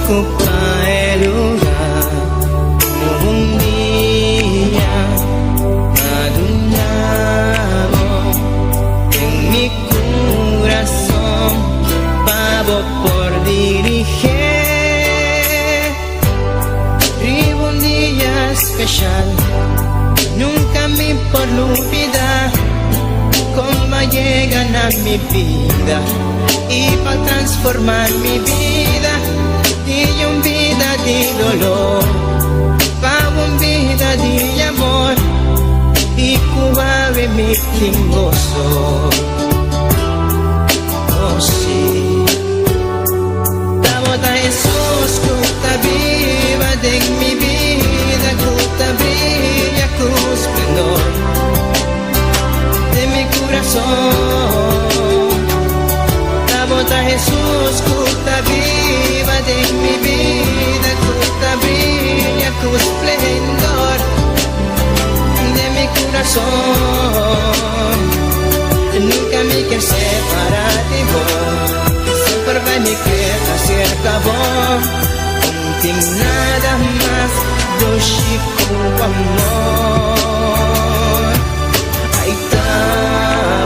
ocupa el lugar. Un día maduramos en mi corazón, pavo por dirigir. Vivo un día especial, nunca me por olvidar cómo llegan a mi vida y para transformar mi vida de una vida de dolor para una vida de amor y cubre mi gozo. Oh sí, la boda Jesús que está viva de mi vida, que está brilla con esplendor de mi corazón. La boda Jesús que está viva de mi vida, que está brilla con esplendor de mi corazón. Nunca me quiero separar de vos, siempre va mi queda cerca vos. Sin nada más, yo chico amor. Ahí estamos,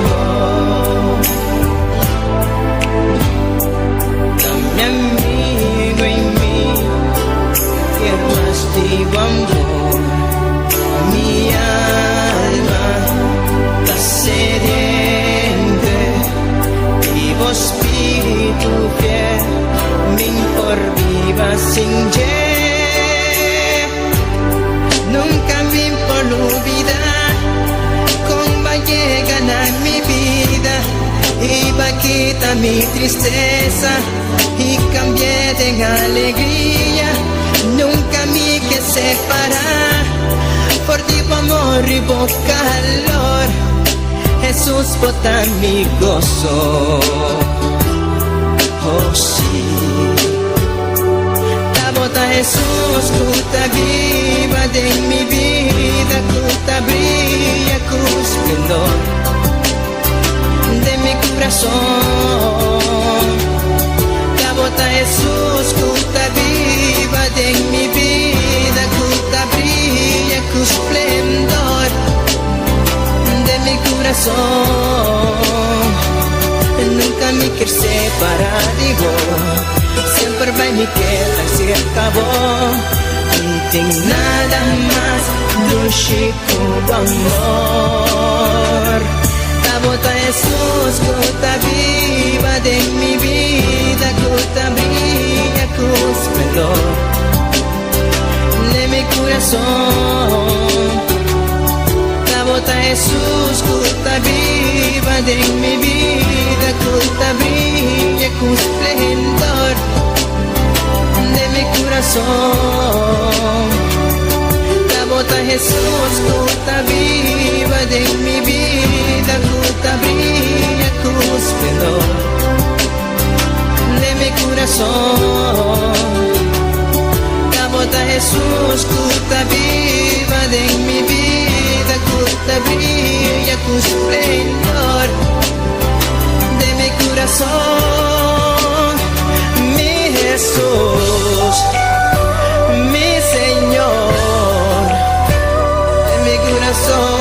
mi amigo y mí, que más digo amor. Mi alma está sediente, vivo espíritu fiel, mi por viva sin ye. Nunca me por olvidar cómo llegan a mi vida y va a quitar mi tristeza y cambié de alegría. Nunca me que separar por ti amor y por calor. Jesús bota mi gozo. Oh sí, la bota Jesús que está viva de mi vida, que está brilla con esplendor de mi corazón. La bota Jesús que está viva de mi vida, que está brilla con esplendor de mi corazón. Nunca me quiero separar de vos, siempre va mi queda cerca vos. No tengo nada más dulce como amor. La bota Jesús que está viva de mi vida, que está brilla con esplendor de mi corazón. La bota Jesús que está viva de mi vida, que está brilla con esplendor de mi corazón. La bota Jesús que está viva de mi vida, que está brilla con esplendor de mi corazón. La bota Jesús que está viva de mi vida, que está brilla con esplendor de mi corazón. Mi Jesús, mi Señor, de mi corazón.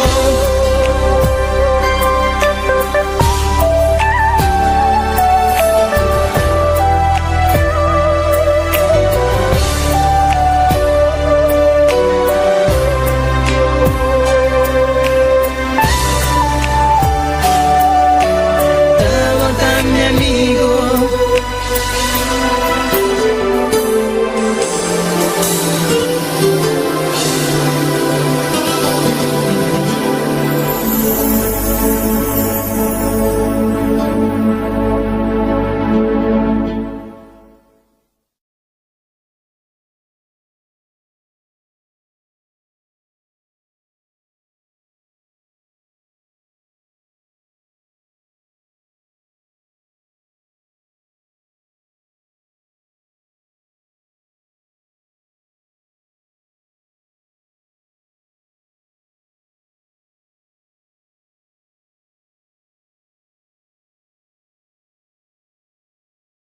Mi amigo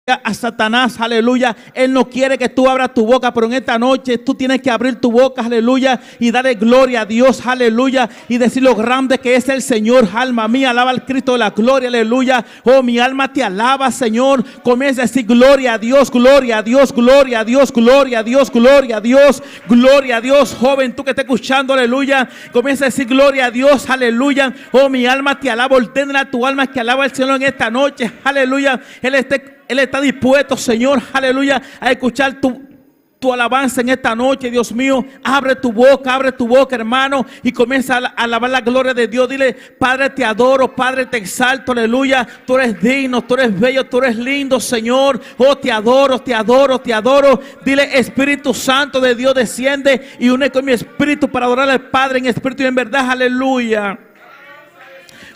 a Satanás, aleluya. Él no quiere que tú abras tu boca, pero en esta noche tú tienes que abrir tu boca, aleluya, y darle gloria a Dios, aleluya, y decir lo grande que es el Señor. Alma mía, alaba al Cristo de la gloria, aleluya. Oh, mi alma te alaba, Señor. Comienza a decir gloria a Dios, gloria a Dios, gloria a Dios, gloria a Dios, gloria a Dios, gloria a Dios. Joven, tú que estás escuchando, aleluya, comienza a decir gloria a Dios, aleluya. Oh, mi alma te alaba, ordena tu alma que alaba al Señor en esta noche, aleluya. Él está dispuesto, Señor, aleluya, a escuchar tu alabanza en esta noche, Dios mío. Abre tu boca, hermano, y comienza a alabar la gloria de Dios. Dile: Padre, te adoro, Padre, te exalto, aleluya. Tú eres digno, tú eres bello, tú eres lindo, Señor. Oh, te adoro, te adoro, te adoro. Dile: Espíritu Santo de Dios, desciende y une con mi espíritu para adorar al Padre en espíritu y en verdad, aleluya.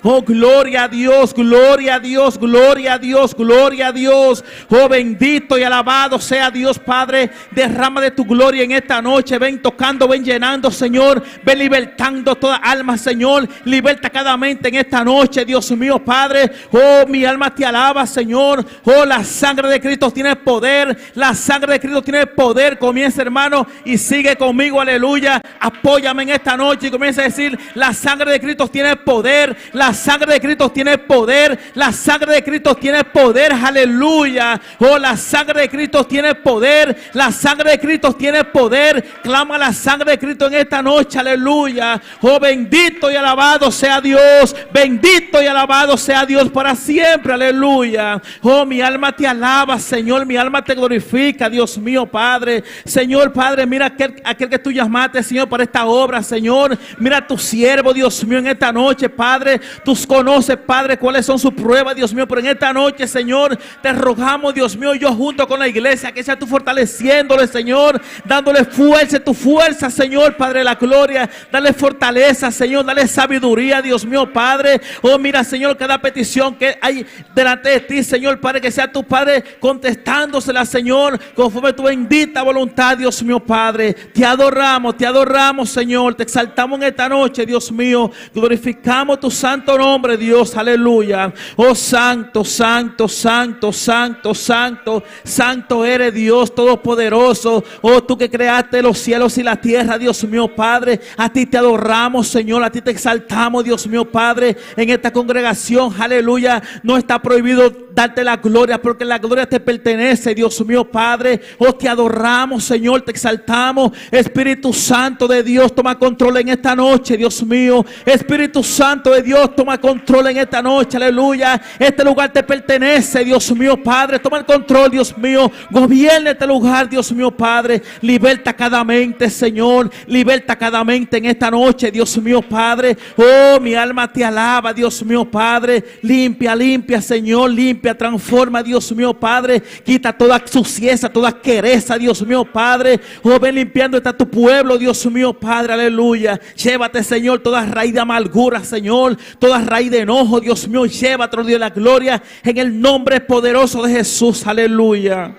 Oh, gloria a Dios, gloria a Dios, gloria a Dios, gloria a Dios. Oh, bendito y alabado sea Dios, Padre. Derrama de tu gloria en esta noche. Ven tocando, ven llenando, Señor. Ven libertando toda alma, Señor. Liberta cada mente en esta noche, Dios mío, Padre. Oh, mi alma te alaba, Señor. Oh, la sangre de Cristo tiene poder. La sangre de Cristo tiene poder. Comienza, hermano, y sigue conmigo, aleluya. Apóyame en esta noche y comienza a decir: la sangre de Cristo tiene poder. La sangre de Cristo tiene poder. La sangre de Cristo tiene poder. Aleluya. Oh, la sangre de Cristo tiene poder. La sangre de Cristo tiene poder. Clama la sangre de Cristo en esta noche. Aleluya. Oh, bendito y alabado sea Dios. Bendito y alabado sea Dios para siempre. Aleluya. Oh, mi alma te alaba, Señor. Mi alma te glorifica, Dios mío, Padre. Señor, Padre, mira aquel que tú llamaste, Señor, para esta obra, Señor. Mira a tu siervo, Dios mío, en esta noche, Padre. Tú conoces, Padre, cuáles son sus pruebas, Dios mío, pero en esta noche, Señor, te rogamos, Dios mío, yo junto con la iglesia, que sea tú fortaleciéndole, Señor, dándole fuerza, tu fuerza, Señor, Padre de la gloria. Dale fortaleza, Señor, dale sabiduría, Dios mío, Padre. Oh, mira, Señor, cada petición que hay delante de ti, Señor, Padre, que sea tu Padre contestándosela, Señor, conforme tu bendita voluntad, Dios mío, Padre. Te adoramos, Señor, te exaltamos en esta noche, Dios mío. Glorificamos tu santo nombre, Dios, aleluya. Oh, santo, santo, santo, santo, santo, santo eres, Dios todopoderoso. Oh, tú que creaste los cielos y la tierra, Dios mío, Padre. A ti te adoramos, Señor, a ti te exaltamos, Dios mío, Padre. En esta congregación, aleluya, no está prohibido darte la gloria, porque la gloria te pertenece, Dios mío, Padre. Oh, te adoramos, Señor, te exaltamos. Espíritu Santo de Dios, toma control en esta noche, Dios mío. Espíritu Santo de Dios, toma control en esta noche, aleluya. Este lugar te pertenece, Dios mío, Padre. Toma el control, Dios mío. Gobierna este lugar, Dios mío, Padre. Liberta cada mente, Señor. Liberta cada mente en esta noche, Dios mío, Padre. Oh, mi alma te alaba, Dios mío, Padre. Limpia, limpia, Señor. Limpia, transforma, Dios mío, Padre. Quita toda suciedad, toda quereza, Dios mío, Padre. Oh, ven limpiando está tu pueblo, Dios mío, Padre, aleluya. Llévate, Señor, toda raíz de amargura, Señor. Toda raíz de enojo, Dios mío, llévate, Dios de la gloria, en el nombre poderoso de Jesús, aleluya.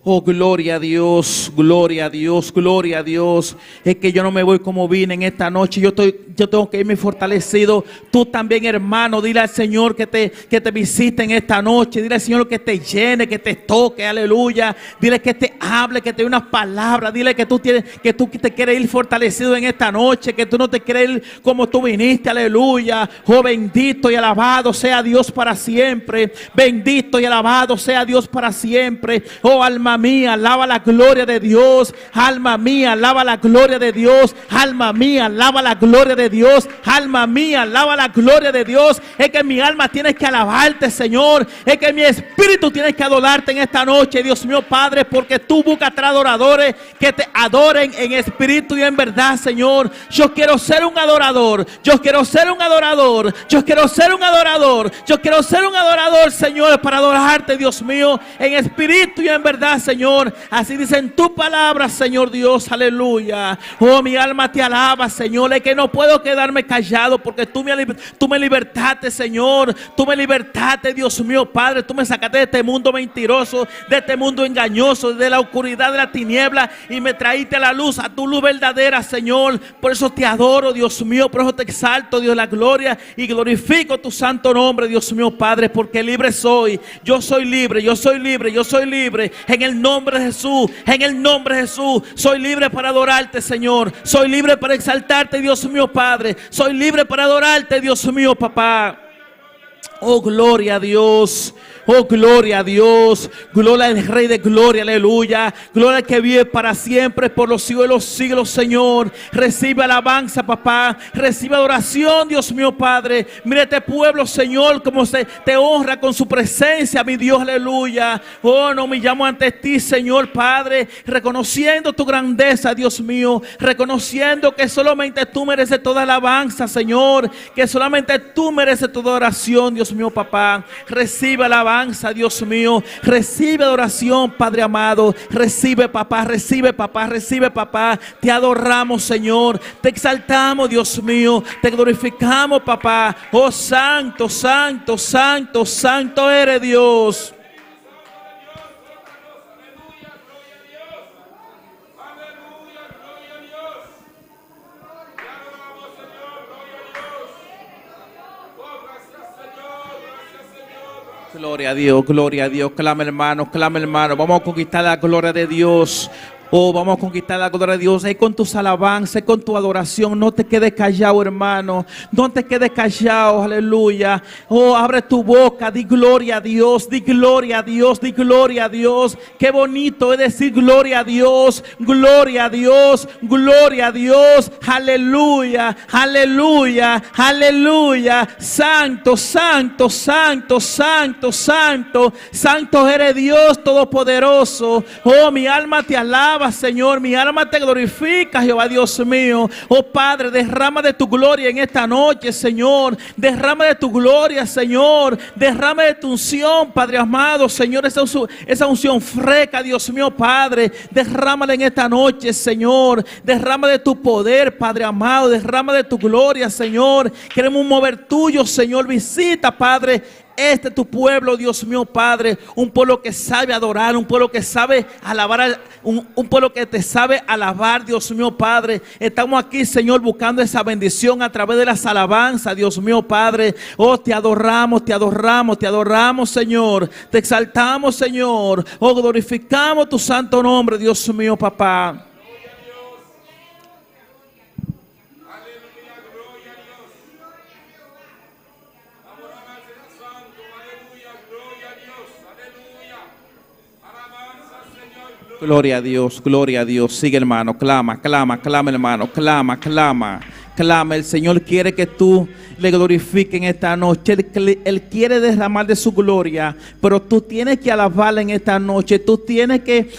Oh, gloria a Dios, gloria a Dios, gloria a Dios. Es que yo no me voy como vine en esta noche. Yo tengo que irme fortalecido. Tú también, hermano, dile al Señor que te visite en esta noche. Dile al Señor que te llene, que te toque, aleluya. Dile que te hable, que te dé unas palabras. Dile que tú te quieres ir fortalecido en esta noche, que tú no te quieres ir como tú viniste, aleluya. Oh, bendito y alabado sea Dios para siempre. Bendito y alabado sea Dios para siempre. Oh, alma mía, alaba la gloria de Dios. Alma mía, alaba la gloria de Dios. Alma mía, alaba la gloria de Dios. Alma mía, alaba la gloria de Dios. Es que mi alma tiene que alabarte, Señor. Es que mi espíritu tiene que adorarte en esta noche, Dios mío, Padre, porque tú buscas adoradores que te adoren en espíritu y en verdad, Señor. Yo quiero ser un adorador. Yo quiero ser un adorador. Yo quiero ser un adorador. Yo quiero ser un adorador, Señor, para adorarte, Dios mío, en espíritu y en verdad, Señor. Así dice en tu palabra, Señor Dios, aleluya. Oh, mi alma te alaba, Señor. Es que no puedo quedarme callado porque tú me libertaste, Señor. Tú me libertaste, Dios mío, Padre. Tú me sacaste de este mundo mentiroso, de este mundo engañoso, de la oscuridad, de la tiniebla, y me traíste a la luz, a tu luz verdadera, Señor. Por eso te adoro, Dios mío. Por eso te exalto, Dios, la gloria, y glorifico tu santo nombre, Dios mío, Padre, porque libre soy. Yo soy libre, yo soy libre, yo soy libre. En el nombre de Jesús, en el nombre de Jesús, soy libre para adorarte, Señor. Soy libre para exaltarte, Dios mío, Padre. Soy libre para adorarte, Dios mío, papá. Oh, gloria a Dios. Oh, gloria a Dios. Gloria al Rey de gloria, aleluya. Gloria al que vive para siempre, por los siglos de los siglos, Señor. Recibe alabanza, papá. Recibe adoración, Dios mío, Padre. Mira este pueblo, Señor, como te honra con su presencia, mi Dios, aleluya. Oh, nos humillamos ante ti, Señor, Padre, reconociendo tu grandeza, Dios mío. Reconociendo que solamente tú mereces toda alabanza, Señor. Que solamente tú mereces toda oración, Dios mío, papá. Recibe alabanza, Dios mío. Recibe adoración, Padre amado. Recibe, papá, recibe, papá, recibe, papá. Te adoramos, Señor. Te exaltamos, Dios mío. Te glorificamos, papá. Oh, santo, santo, santo, santo eres Dios. Gloria a Dios, gloria a Dios. Clama, hermano, clama, hermano. Vamos a conquistar la gloria de Dios. Oh, vamos a conquistar la gloria de Dios. Ahí con tus alabanzas, con tu adoración. No te quedes callado, hermano. No te quedes callado, aleluya. Oh, abre tu boca, di gloria a Dios, di gloria a Dios, di gloria a Dios. Qué bonito es decir gloria a Dios, gloria a Dios, gloria a Dios. Aleluya, aleluya, aleluya. Santo, santo, santo, santo, santo. Santo eres Dios Todopoderoso. Oh, mi alma te alaba, Señor, mi alma te glorifica, Jehová Dios mío. Oh, Padre, derrama de tu gloria en esta noche, Señor. Derrama de tu gloria, Señor. Derrama de tu unción, Padre amado, Señor. Esa unción fresca, Dios mío, Padre. Derrámala en esta noche, Señor. Derrama de tu poder, Padre amado. Derrama de tu gloria, Señor. Queremos un mover tuyo, Señor. Visita, Padre, este es tu pueblo, Dios mío, Padre. Un pueblo que sabe adorar, un pueblo que sabe alabar, un pueblo que te sabe alabar, Dios mío, Padre. Estamos aquí, Señor, buscando esa bendición a través de las alabanzas, Dios mío, Padre. Oh, te adoramos, te adoramos, te adoramos, Señor. Te exaltamos, Señor. Oh, glorificamos tu santo nombre, Dios mío, papá. Gloria a Dios, gloria a Dios. Sigue, hermano, clama, clama, clama, hermano, clama, clama, clama. El Señor quiere que tú le glorifiques en esta noche. Él quiere derramar de su gloria, pero tú tienes que alabarle en esta noche. Tú tienes que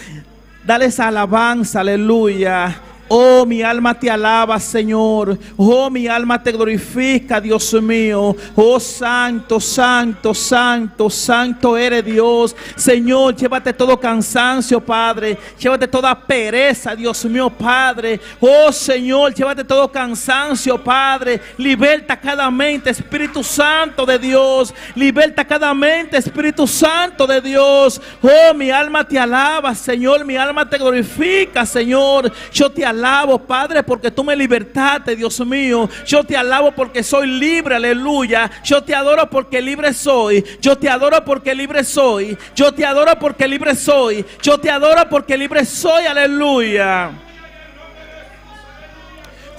darle esa alabanza, aleluya. Oh, mi alma te alaba, Señor. Oh, mi alma te glorifica, Dios mío. Oh, santo, santo, santo, santo eres Dios. Señor, llévate todo cansancio, Padre. Llévate toda pereza, Dios mío, Padre. Oh, Señor, llévate todo cansancio, Padre. Liberta cada mente, Espíritu Santo de Dios. Liberta cada mente, Espíritu Santo de Dios. Oh, mi alma te alaba, Señor. Mi alma te glorifica, Señor. Yo te alabo, Padre, porque tú me libertaste, Dios mío. Yo te alabo porque soy libre, aleluya. Yo te adoro porque libre soy. Yo te adoro porque libre soy. Yo te adoro porque libre soy. Yo te adoro porque libre soy, aleluya.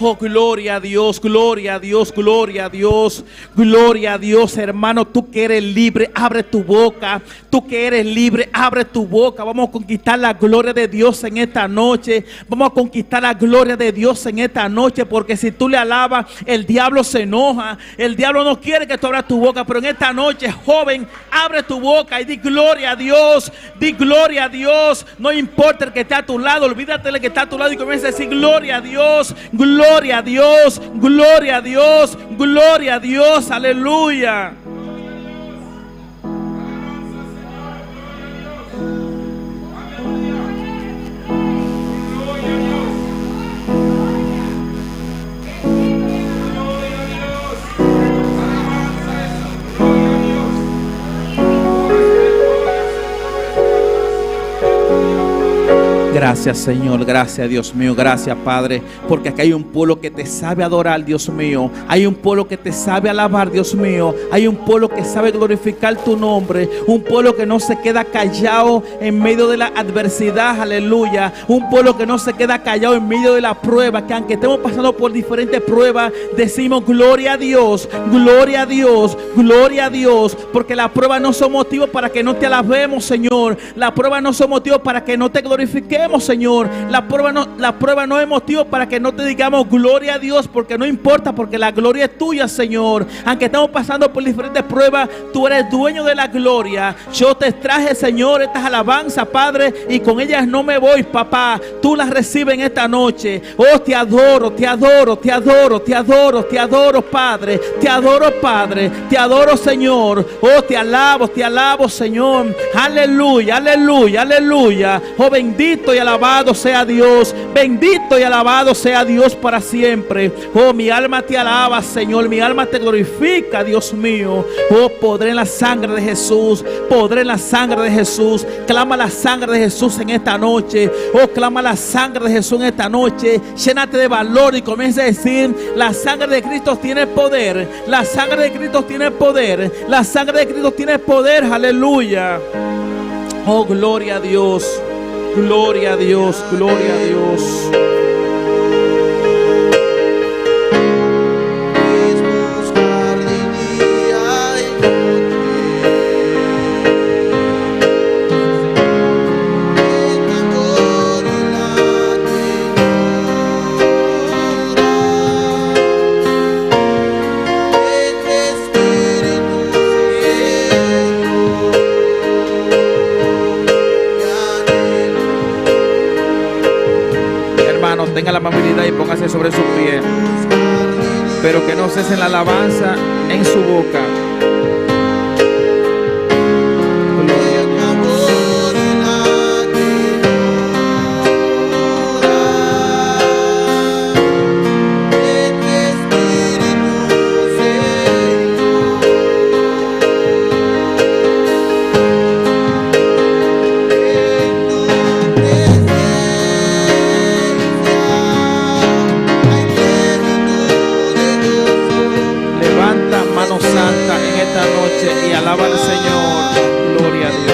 Oh, gloria a Dios, gloria a Dios, gloria a Dios, gloria a Dios, hermano. Tú que eres libre, abre tu boca. Tú que eres libre, abre tu boca. Vamos a conquistar la gloria de Dios en esta noche. Vamos a conquistar la gloria de Dios en esta noche, porque si tú le alabas, el diablo se enoja. El diablo no quiere que tú abras tu boca, pero en esta noche, joven, abre tu boca y di gloria a Dios. Di gloria a Dios. No importa el que esté a tu lado, olvídate del que está a tu lado y comienza a decir gloria a Dios. Gloria a Dios, gloria a Dios, gloria a Dios, aleluya. Gracias, Señor, gracias, Dios mío, gracias, Padre, porque aquí hay un pueblo que te sabe adorar, Dios mío. Hay un pueblo que te sabe alabar, Dios mío. Hay un pueblo que sabe glorificar tu nombre. Un pueblo que no se queda callado en medio de la adversidad, aleluya. Un pueblo que no se queda callado en medio de la prueba, que aunque estemos pasando por diferentes pruebas, decimos gloria a Dios, gloria a Dios, gloria a Dios, porque la prueba no son motivos para que no te alabemos, Señor. La prueba no son motivos para que no te glorifiquemos, Señor. La prueba no es motivo para que no te digamos gloria a Dios, porque no importa, porque la gloria es tuya, Señor. Aunque estamos pasando por diferentes pruebas, tú eres dueño de la gloria. Yo te traje, Señor, estas alabanzas, Padre, y con ellas no me voy, papá. Tú las recibes en esta noche. Oh, te adoro, te adoro, te adoro, te adoro, te adoro, Padre. Te adoro, Padre. Te adoro, Señor. Oh, te alabo, Señor. Aleluya, aleluya, aleluya. Oh, bendito y alabado sea Dios. Bendito y alabado sea Dios para siempre. Oh, mi alma te alaba, Señor. Mi alma te glorifica, Dios mío. Oh, poder en la sangre de Jesús. Poder en la sangre de Jesús. Clama la sangre de Jesús en esta noche. Oh, clama la sangre de Jesús en esta noche. Llénate de valor y comienza a decir: la sangre de Cristo tiene poder. La sangre de Cristo tiene poder. La sangre de Cristo tiene poder. Aleluya. Oh, gloria a Dios. Gloria a Dios. Gloria a Dios. Tenga la amabilidad y póngase sobre sus pies, pero que no cesen la alabanza en su boca. Y alaba al Señor. Gloria a Dios.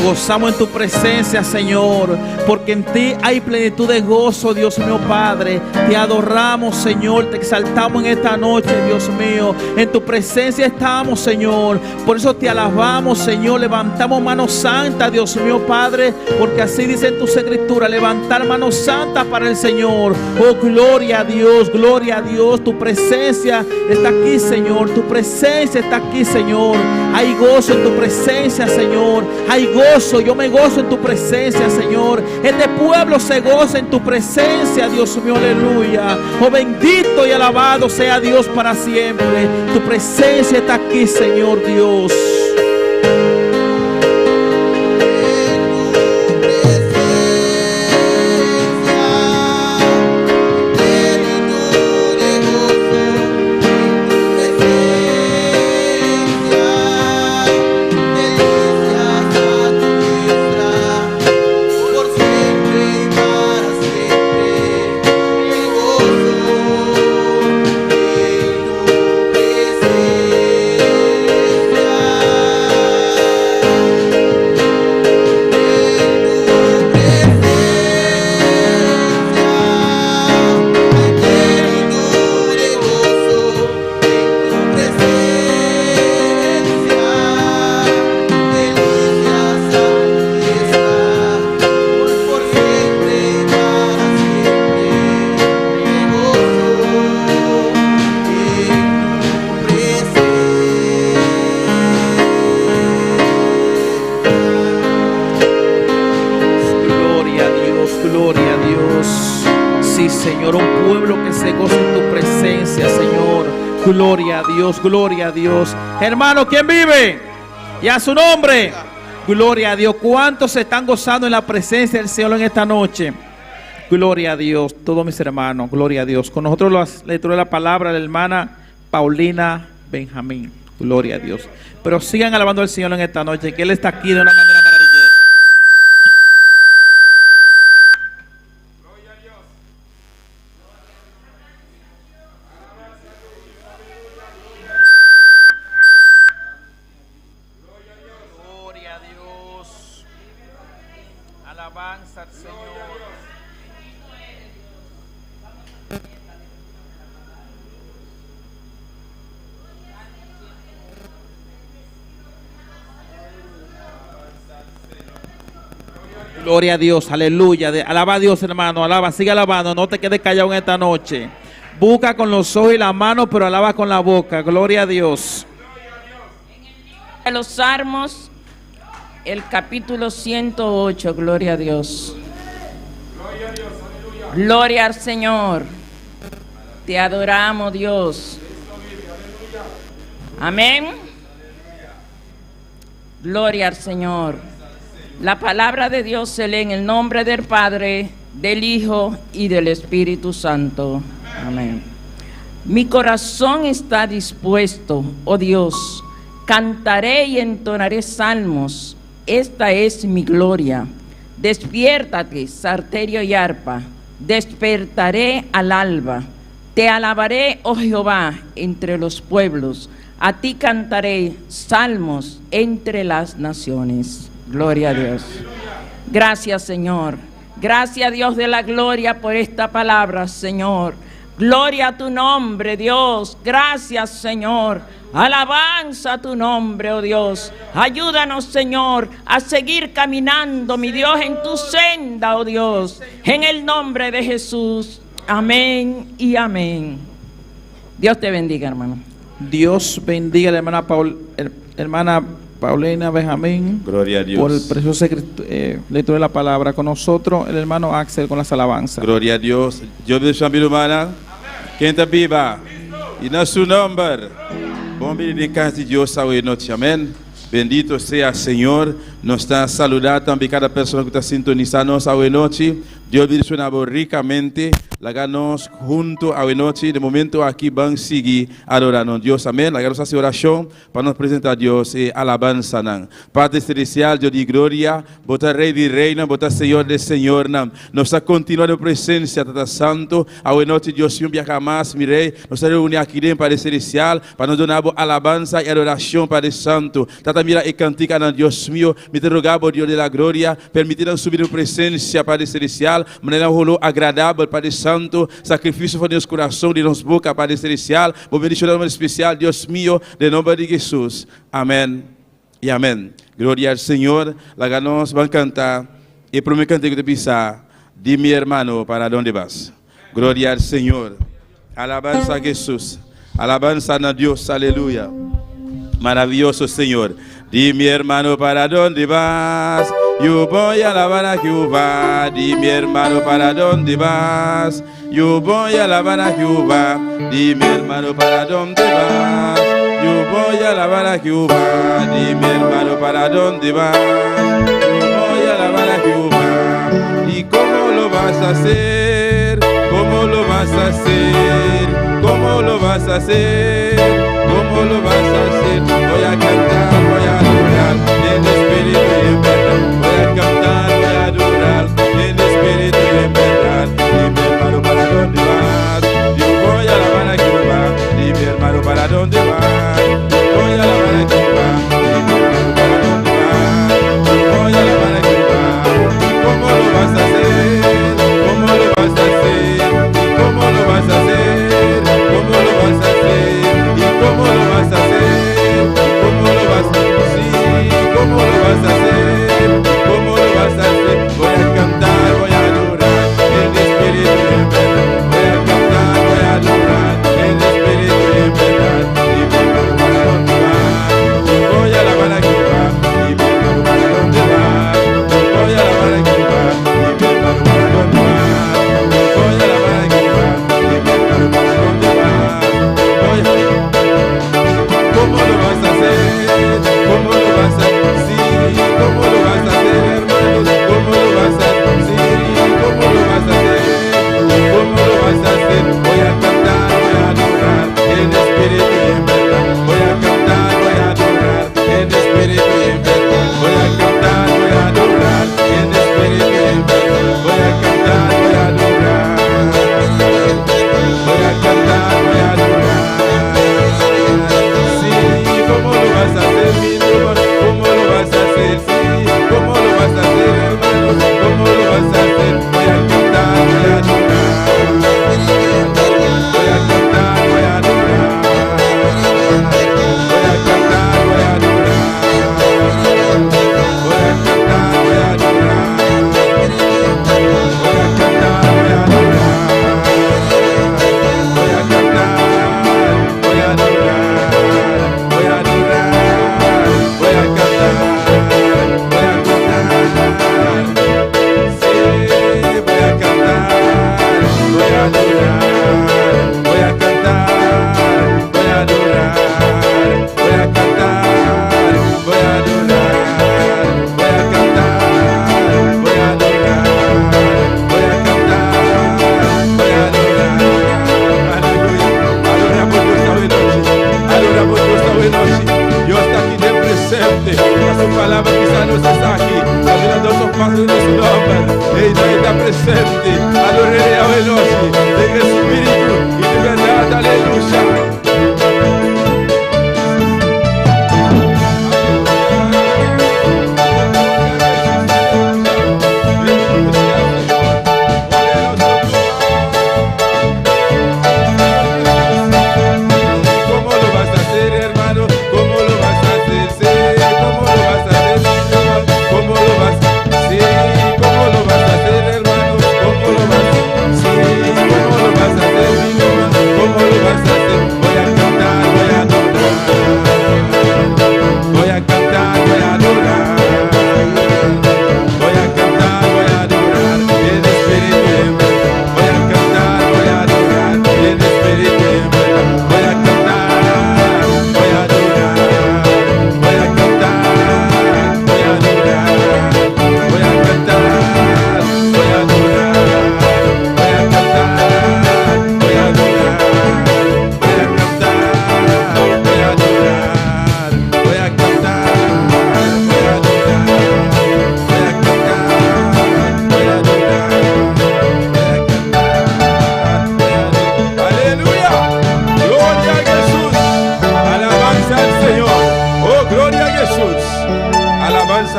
Gozamos en tu presencia, Señor, porque en ti hay plenitud de gozo, Dios mío, Padre. Te adoramos, Señor, te exaltamos en esta noche, Dios mío. En tu presencia estamos, Señor. Por eso te alabamos, Señor. Levantamos manos santas, Dios mío, Padre, porque así dice en tus escrituras: levantar manos santas para el Señor. Oh, gloria a Dios, gloria a Dios. Tu presencia está aquí, Señor. Tu presencia está aquí, Señor. Hay gozo en tu presencia, Señor. Hay gozo, yo me gozo en tu presencia, Señor. Este pueblo se goza en tu presencia, Dios mío, aleluya. Oh, bendito y alabado sea Dios para siempre. Tu presencia está aquí, Señor Dios. Gloria a Dios, gloria a Dios. Hermano, ¿quién vive? Y a su nombre. Gloria a Dios. ¿Cuántos se están gozando en la presencia del Señor en esta noche? Gloria a Dios, todos mis hermanos, gloria a Dios. Con nosotros la lectura de la palabra de la hermana Paulina Benjamín. Gloria a Dios. Pero sigan alabando al Señor en esta noche, que Él está aquí de una manera maravillosa. Gloria a Dios. Alabanza al Señor. Gloria a Dios, aleluya. Alaba a Dios, hermano, alaba, sigue alabando, no te quedes callado en esta noche. Busca con los ojos y la mano, pero alaba con la boca. Gloria a Dios. En los Salmos, el capítulo 108, gloria a Dios. Gloria al Señor. Te adoramos, Dios. Amén. Gloria al Señor. La palabra de Dios se lee en el nombre del Padre, del Hijo y del Espíritu Santo. Amén. Mi corazón está dispuesto, oh Dios. Cantaré y entonaré salmos. Esta es mi gloria. Despiértate, salterio y arpa. Despertaré al alba. Te alabaré, oh Jehová, entre los pueblos. A ti cantaré salmos entre las naciones. Gloria a Dios. Gracias, Señor. Gracias, Dios de la gloria, por esta palabra, Señor. Gloria a tu nombre, Dios. Gracias, Señor. Alabanza a tu nombre, oh Dios. Ayúdanos, Señor, a seguir caminando, mi Dios, en tu senda, oh Dios. En el nombre de Jesús. Amén y amén. Dios te bendiga, hermano. Dios bendiga a la hermana Paulina Benjamín. Gloria a Dios. Por el precioso lectura de la palabra. Con nosotros el hermano Axel con las alabanzas. Gloria a Dios. Dios bendiga a mi hermana. Quem está viva. Y en su nombre. Bom de casa de Dios hoy noche. Amén. Bendito sea Señor. Nos está saludando también cada persona que está sintonizando hoy noche. Dios bendiga ricamente. Láganos junto a hoy noche. De momento aquí van a seguir adorando a Dios. Amén. Láganos hacer oración para nos presentar a Dios y alabanza. Padre celestial, Dios de gloria. Bota Rey de reina. Bota Señor de Señor. Nos está continuando presencia. Tata Santo. A hoy noche Dios un viaja más. Mi Rey. Nos está reuniendo aquí en Padre celestial. Para nos donar alabanza y adoración Padre Santo. Tata mira y cantica a Dios mío. Me te rogamos Dios de la gloria. Permitirnos subir en presencia Padre celestial. Maneira rolou agradável, Padre Santo, sacrifício para Deus coração de nossa boca, Padre Celestial, vou bendicionar de maneira especial, Deus mío, de nome de Jesus. Amém e amém. Glória ao Senhor. Lá nós vamos cantar e para o meu cantigo de pisar, de mi hermano, para onde vas? Glória ao Senhor. Alabanza a Jesus. Alabanza a Deus. Aleluia. Maravilloso Senhor. Di mi hermano, ¿para dónde vas? Yo voy a alabar a Jehová. Di mi hermano, ¿para dónde vas? Yo voy a alabar a Jehová. Di mi hermano, ¿para dónde vas? Yo voy a alabar a Jehová. Di mi hermano, ¿para dónde vas? Yo voy a alabar a Jehová. ¿Y cómo lo vas a hacer? ¿Cómo lo vas a hacer? ¿Cómo lo vas a hacer? ¿Cómo lo vas a hacer? Voy a cantar, voy a adorar en espíritu y en verdad. Voy a cantar, voy a adorar en espíritu y en verdad. Di mi hermano, ¿para dónde vas? Yo voy a alabar a Jehová. Di mi hermano, ¿para dónde vas? Yo voy a alabar a Jehová. Di mi hermano, ¿para dónde vas? Yo voy a alabar a Jehová. ¿Y cómo lo vas a hacer? ¿Cómo lo vas a hacer? ¿Y cómo lo vas a hacer? ¿Cómo lo vas a hacer? ¿Y cómo lo vas a hacer? ¿Cómo lo vas a hacer? Sí, ¿cómo lo vas a hacer? ¿Cómo lo vas a hacer? Voy a cantar, voy a adorar en espíritu y en verdad. Voy a cantar, voy a adorar en espíritu y en verdad.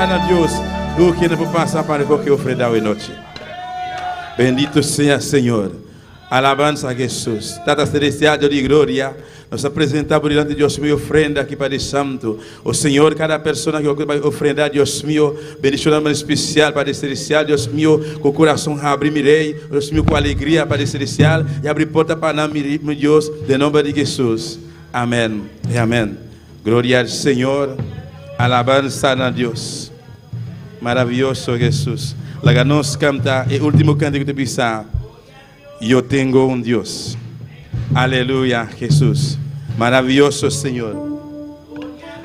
sana Dios. Tú quieres pasar para cualquier ofrenda hoy noche. Bendito sea Señor. Alabanza a Jesús. Tata celestial, Dios de gloria. Nos apresentamos diante de Dios mío ofrenda aquí Padre Santo. O Señor, cada persona que vai ofrendar, Dios mío, bendición especial, Padre Celestial, Dios mío, com o coração abrirei, Deus mío, com alegria, Padre Celestial, e abrir porta para nós, meu Deus, de nome de Jesus. Amém e amém. Glória ao Senhor, alabanza a Deus. Maravilhoso Jesus. Laga nos canta, e último cântico de pisar. Eu tenho um Deus. Aleluya, Jesús. Maravilloso Señor.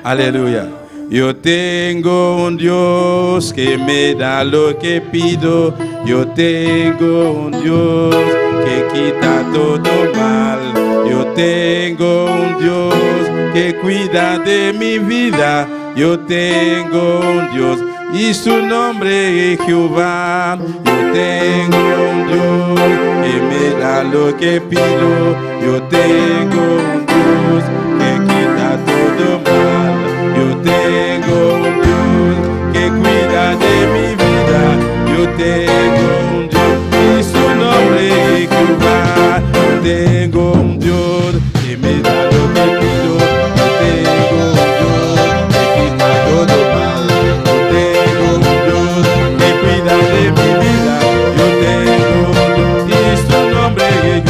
Aleluya. Yo tengo un Dios que me da lo que pido. Yo tengo un Dios que quita todo mal. Yo tengo un Dios que cuida de mi vida. Yo tengo un Dios y su nombre es Jehová. Yo tengo un Dios que me da lo que pido. Yo tengo un Dios que quita todo mal. Yo tengo un Dios que cuida de mi vida. Yo tengo un Dios y su nombre es Jehová. Yo tengo un Dios que me da lo que pido. Yo tengo un Dios que quita todo mal. Yo tengo un Dios que cuida de mi vida. Yo tengo y su nombre es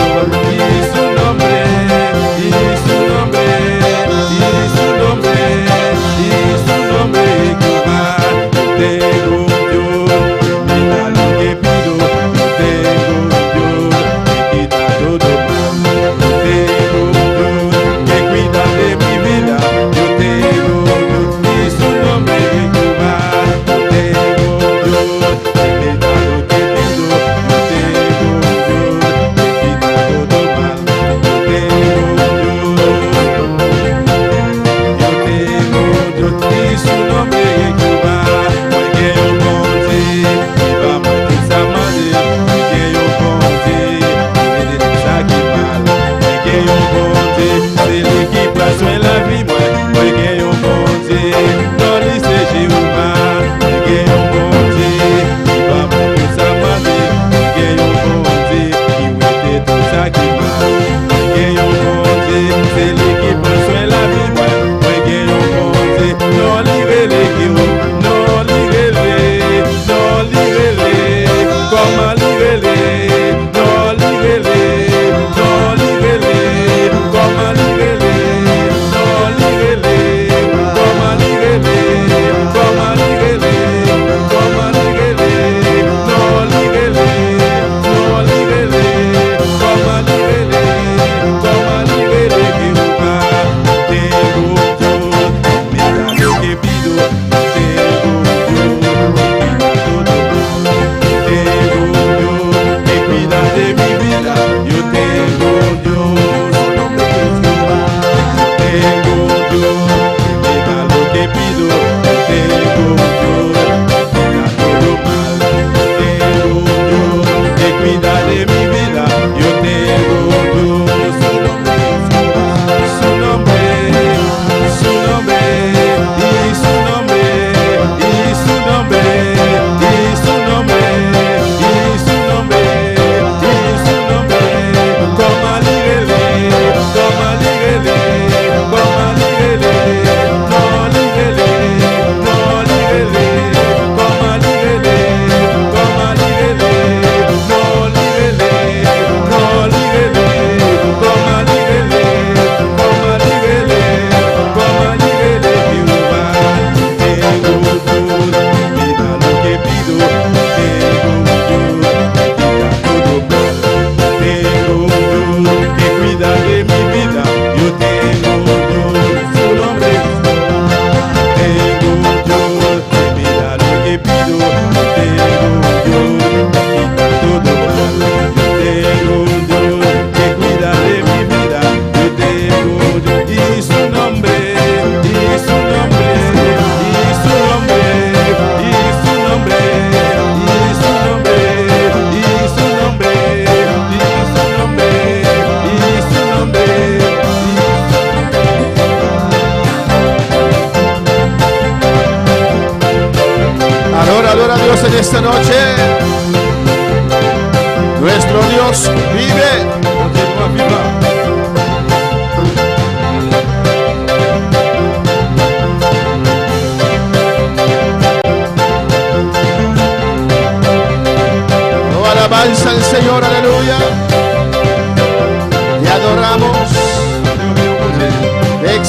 Jehová. Y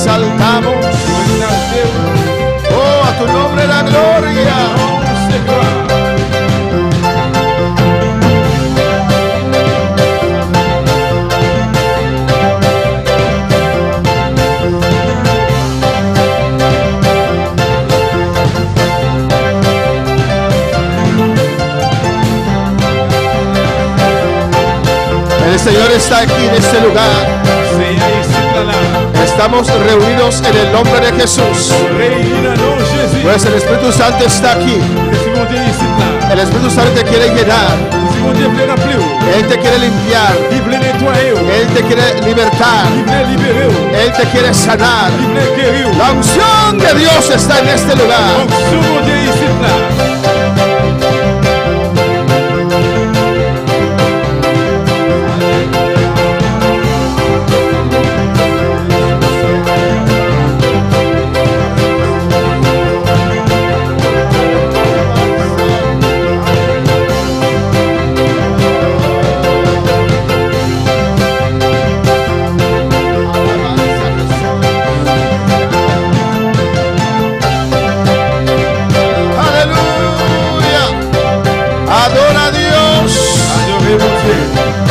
exaltamos. Oh, a tu nombre la gloria. El Señor está aquí en este lugar. Estamos reunidos en el nombre de Jesús. Pues el Espíritu Santo está aquí. El Espíritu Santo te quiere llenar. Él te quiere limpiar. Él te quiere libertar. Él te quiere sanar. La unción de Dios está en este lugar.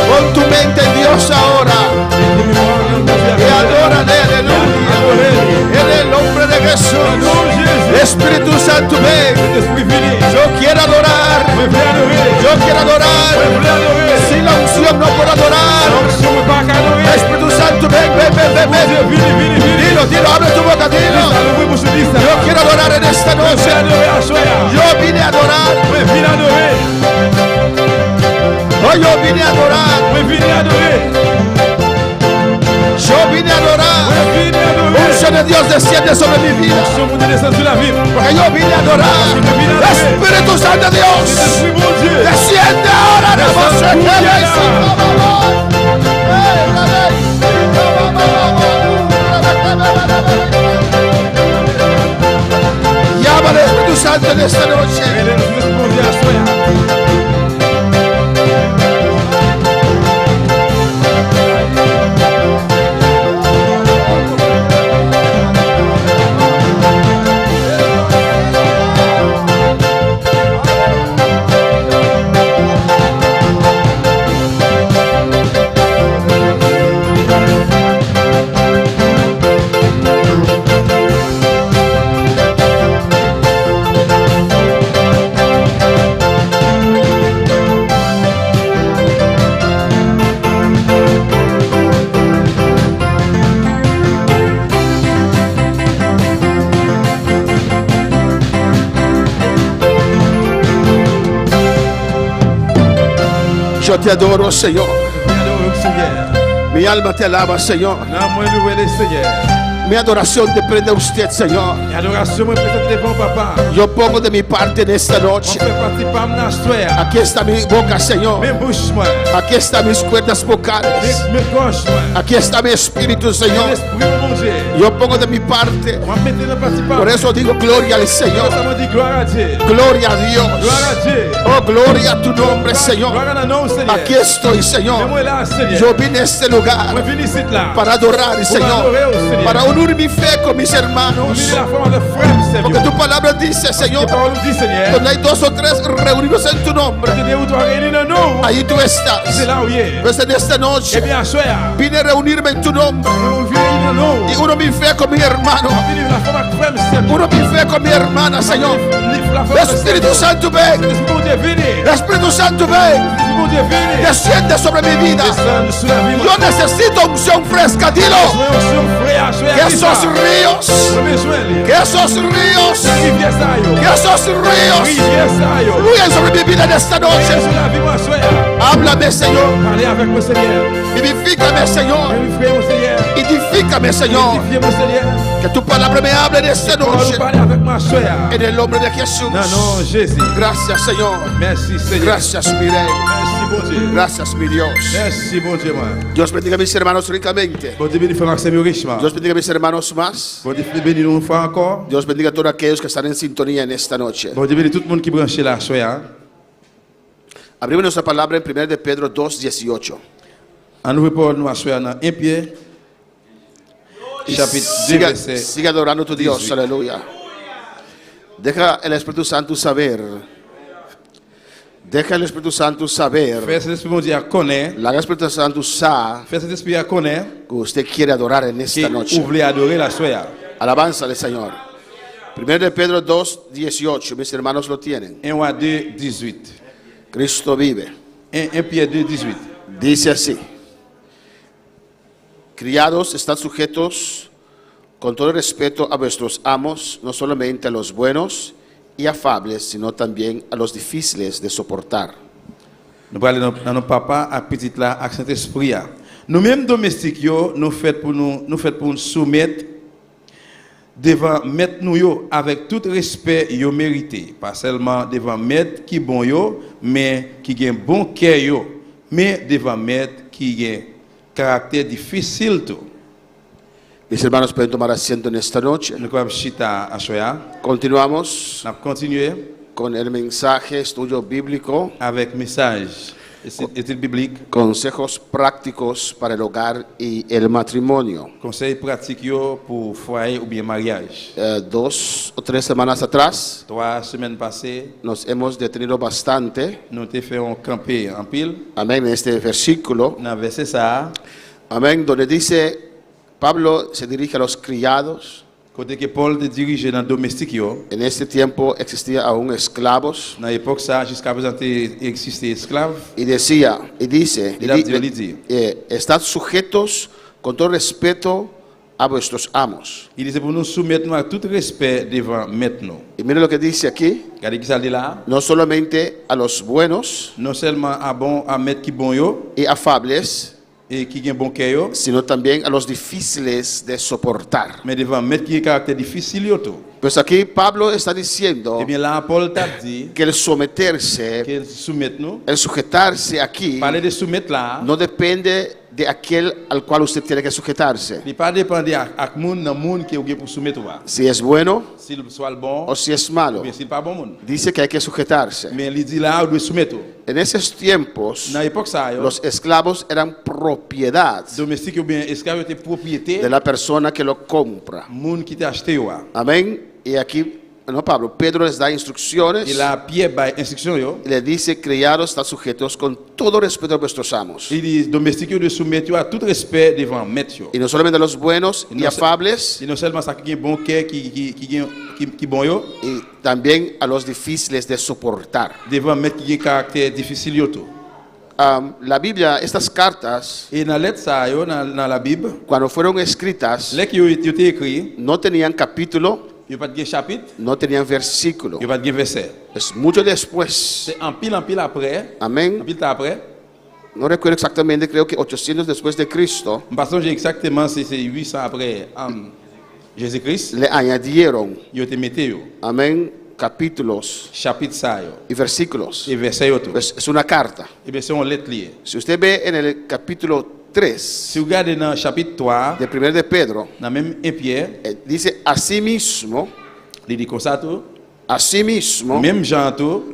Pon tu mente en Dios ahora y adórale, aleluya, en el nombre de Jesús. Espíritu Santo, ven. Yo quiero adorar. Yo quiero adorar. Sin la unción no puedo adorar. Espíritu Santo, ven, ven, ven, ven, ven. Dilo, dilo, abre tu boca, dilo. Yo quiero adorar en esta noche. Yo vine a adorar. Oh, yo vine a adorar. Yo vine a adorar. Unción de Dios desciende sobre mi vida. Porque yo vine a adorar. Espíritu Santo de Dios desciende ahora. Llama al Espíritu Santo en esta noche. Yo te adoro, Señor. Mi alma te alaba, Señor. Mi adoración depende de usted, Señor. Yo pongo de mi parte en esta noche. Aquí está mi boca, Señor. Aquí están mis cuerdas vocales. Aquí está mi espíritu, Señor. Yo pongo de mi parte. Por eso digo gloria al Señor. Gloria a Dios. Oh, gloria a tu nombre, Señor. Aquí estoy, Señor. Yo vine a este lugar para adorar, Señor. Para unir mi fe con mis hermanos. Porque tu palabra dice, Señor, donde hay 2 o 3 reunidos en tu nombre, ahí tú estás. Pues en esta noche vine a reunirme en tu nombre y uno mi fe con mi hermano, uno mi fe con mi hermana, Señor. Espíritu Santo, ven. Espíritu Santo, ven. Desciende sobre mi vida. Yo necesito unción fresca. Dilo. Que esos ríos, que esos ríos, que esos ríos fluyen sobre mi vida en esta noche. Háblame, Señor. Vivifícame, Señor. Edifícame, Señor. Que tu palabra me hable en esta noche. En el nombre de Jesús. Gracias, Señor. Gracias, mi Rey. Gracias, mi Dios. Dios bendiga a mis hermanos ricamente. Dios bendiga a mis hermanos más. Dios bendiga a todos aquellos que están en sintonía en esta noche. Abrimos nuestra palabra en 1 de Pedro 2:18. chapitre 2, verset Siga adorando a tu Dios, 18. aleluya. Deja el Espíritu Santo saber. Deja el Espíritu Santo saber. Fais cet esprit, mon Dieu, connaît. La Espíritu Santo sabe Fais cet esprit, connaît. que usted quiere adorar en Qui esta noche. voulait adorer la soya. Alabanza al Señor. 1 de Pedro 2, 18. Mis hermanos lo tienen. 1 Roi 2, 18. Cristo vive. 1 Pierre 2, 18. Dice así: criados, estad sujetos con todo respeto a vuestros amos, no solamente a los buenos y afables, sino también a los difíciles de soportar. Nous parlons dans nos papas à petit là avec Saint-Esprit. Nous-mêmes domestiques, nous faisons pour nous soumettre devant maître nous yo, avec tout respect yo mérité. Pas seulement devant maître qui bon yo, mais qui a un bon cœur yo, mais devant maître qui a un caractère difficile tout. Mis hermanos, pueden tomar asiento en esta noche. Nous comme chita à soya. Continuamos On continue con el mensaje, estudio bíblico, avec message étude biblique, consejos prácticos para el hogar y el matrimonio. conseil pratique yo pour foyer ou bien mariage. 2 o 3 semanas atrás 3 semaines passées, nos hemos detenido bastante, nous te fait un camper en pile. amén, en este versículo, Dans le verset ça, amén, donde dice, Pablo se dirige a los criados. côté que Paul te dirige dans le domestique yo, En este tiempo existía aún esclavos dans l'époque ça jusqu'à présent existait esclave. y decía, y dice, Il a dit, estad sujetos con todo respeto a vuestros amos. Il disait pour nous soumettre à tout respect devant maître nous. Y mire lo que dice aquí, Regardez qui ça dit là, no solamente a los buenos non seulement à maître qui bon yo y afables, et qui a un bon cœur yo, sino también a los difíciles de soportar. mais devant maître qui a un caractère difficile yo tout. Pues aquí Pablo está diciendo Eh bien là Paul t'a dit que el someterse, que soumettre nous. el sujetarse aquí, Parler de soumettre là, no depende de aquel al cual usted tiene que sujetarse. il pas dépendre à monde dans monde qui est pour soumettre ou pas. Si es bueno S'il soit le bon, o si es ou malo. bien s'il pas bon monde. Dice que hay que sujetarse. Mais il dit là, on doit soumettre. En esos tiempos, Dans l'époque ça, yo, los esclavos eran propiedad domestique ou bien esclave était propriété de la persona que lo compra. monde qui t'a acheté ou. Amén. Y aquí, no Pablo, Pedro les da instrucciones Et la Pierre by instruction yo, y le dice, criados, están sujetos con todo respeto a vuestros amos. il dit domestique yo de soumettre à tout respect devant maître yo. Y no solamente a los buenos Y y no afables, Et non seulement ça qui est bon cœur qui bon yo, y también a los difíciles de soportar. devant maître qui a un caractère difficile yo tout. La Biblia, estas cartas, Et dans lettre ça yo dans la Bible, cuando fueron escritas, les qui yo été écrit, no tenían capítulo, il pas de chapitre, no tenían versículo. il pas de verset. Es mucho después. C'est en pile après, Amén. en pile après. No recuerdo exactamente, creo que 800 después de Cristo, Parce que exactement c'est 800 après Jésus-Christ, le añadieron, yo te mette yo amén, capítulos chapitre ça yo y versículos. et verset yo tout. Pues es una carta. Et bien c'est une lettre liée. Si usted ve en el capítulo 3 Si vous regardez dans le chapitre 3, de 1 de Pedro, dans même 1 Pierre, dice, asimismo, il dit comme ça tout, asimismo, même Jean tout,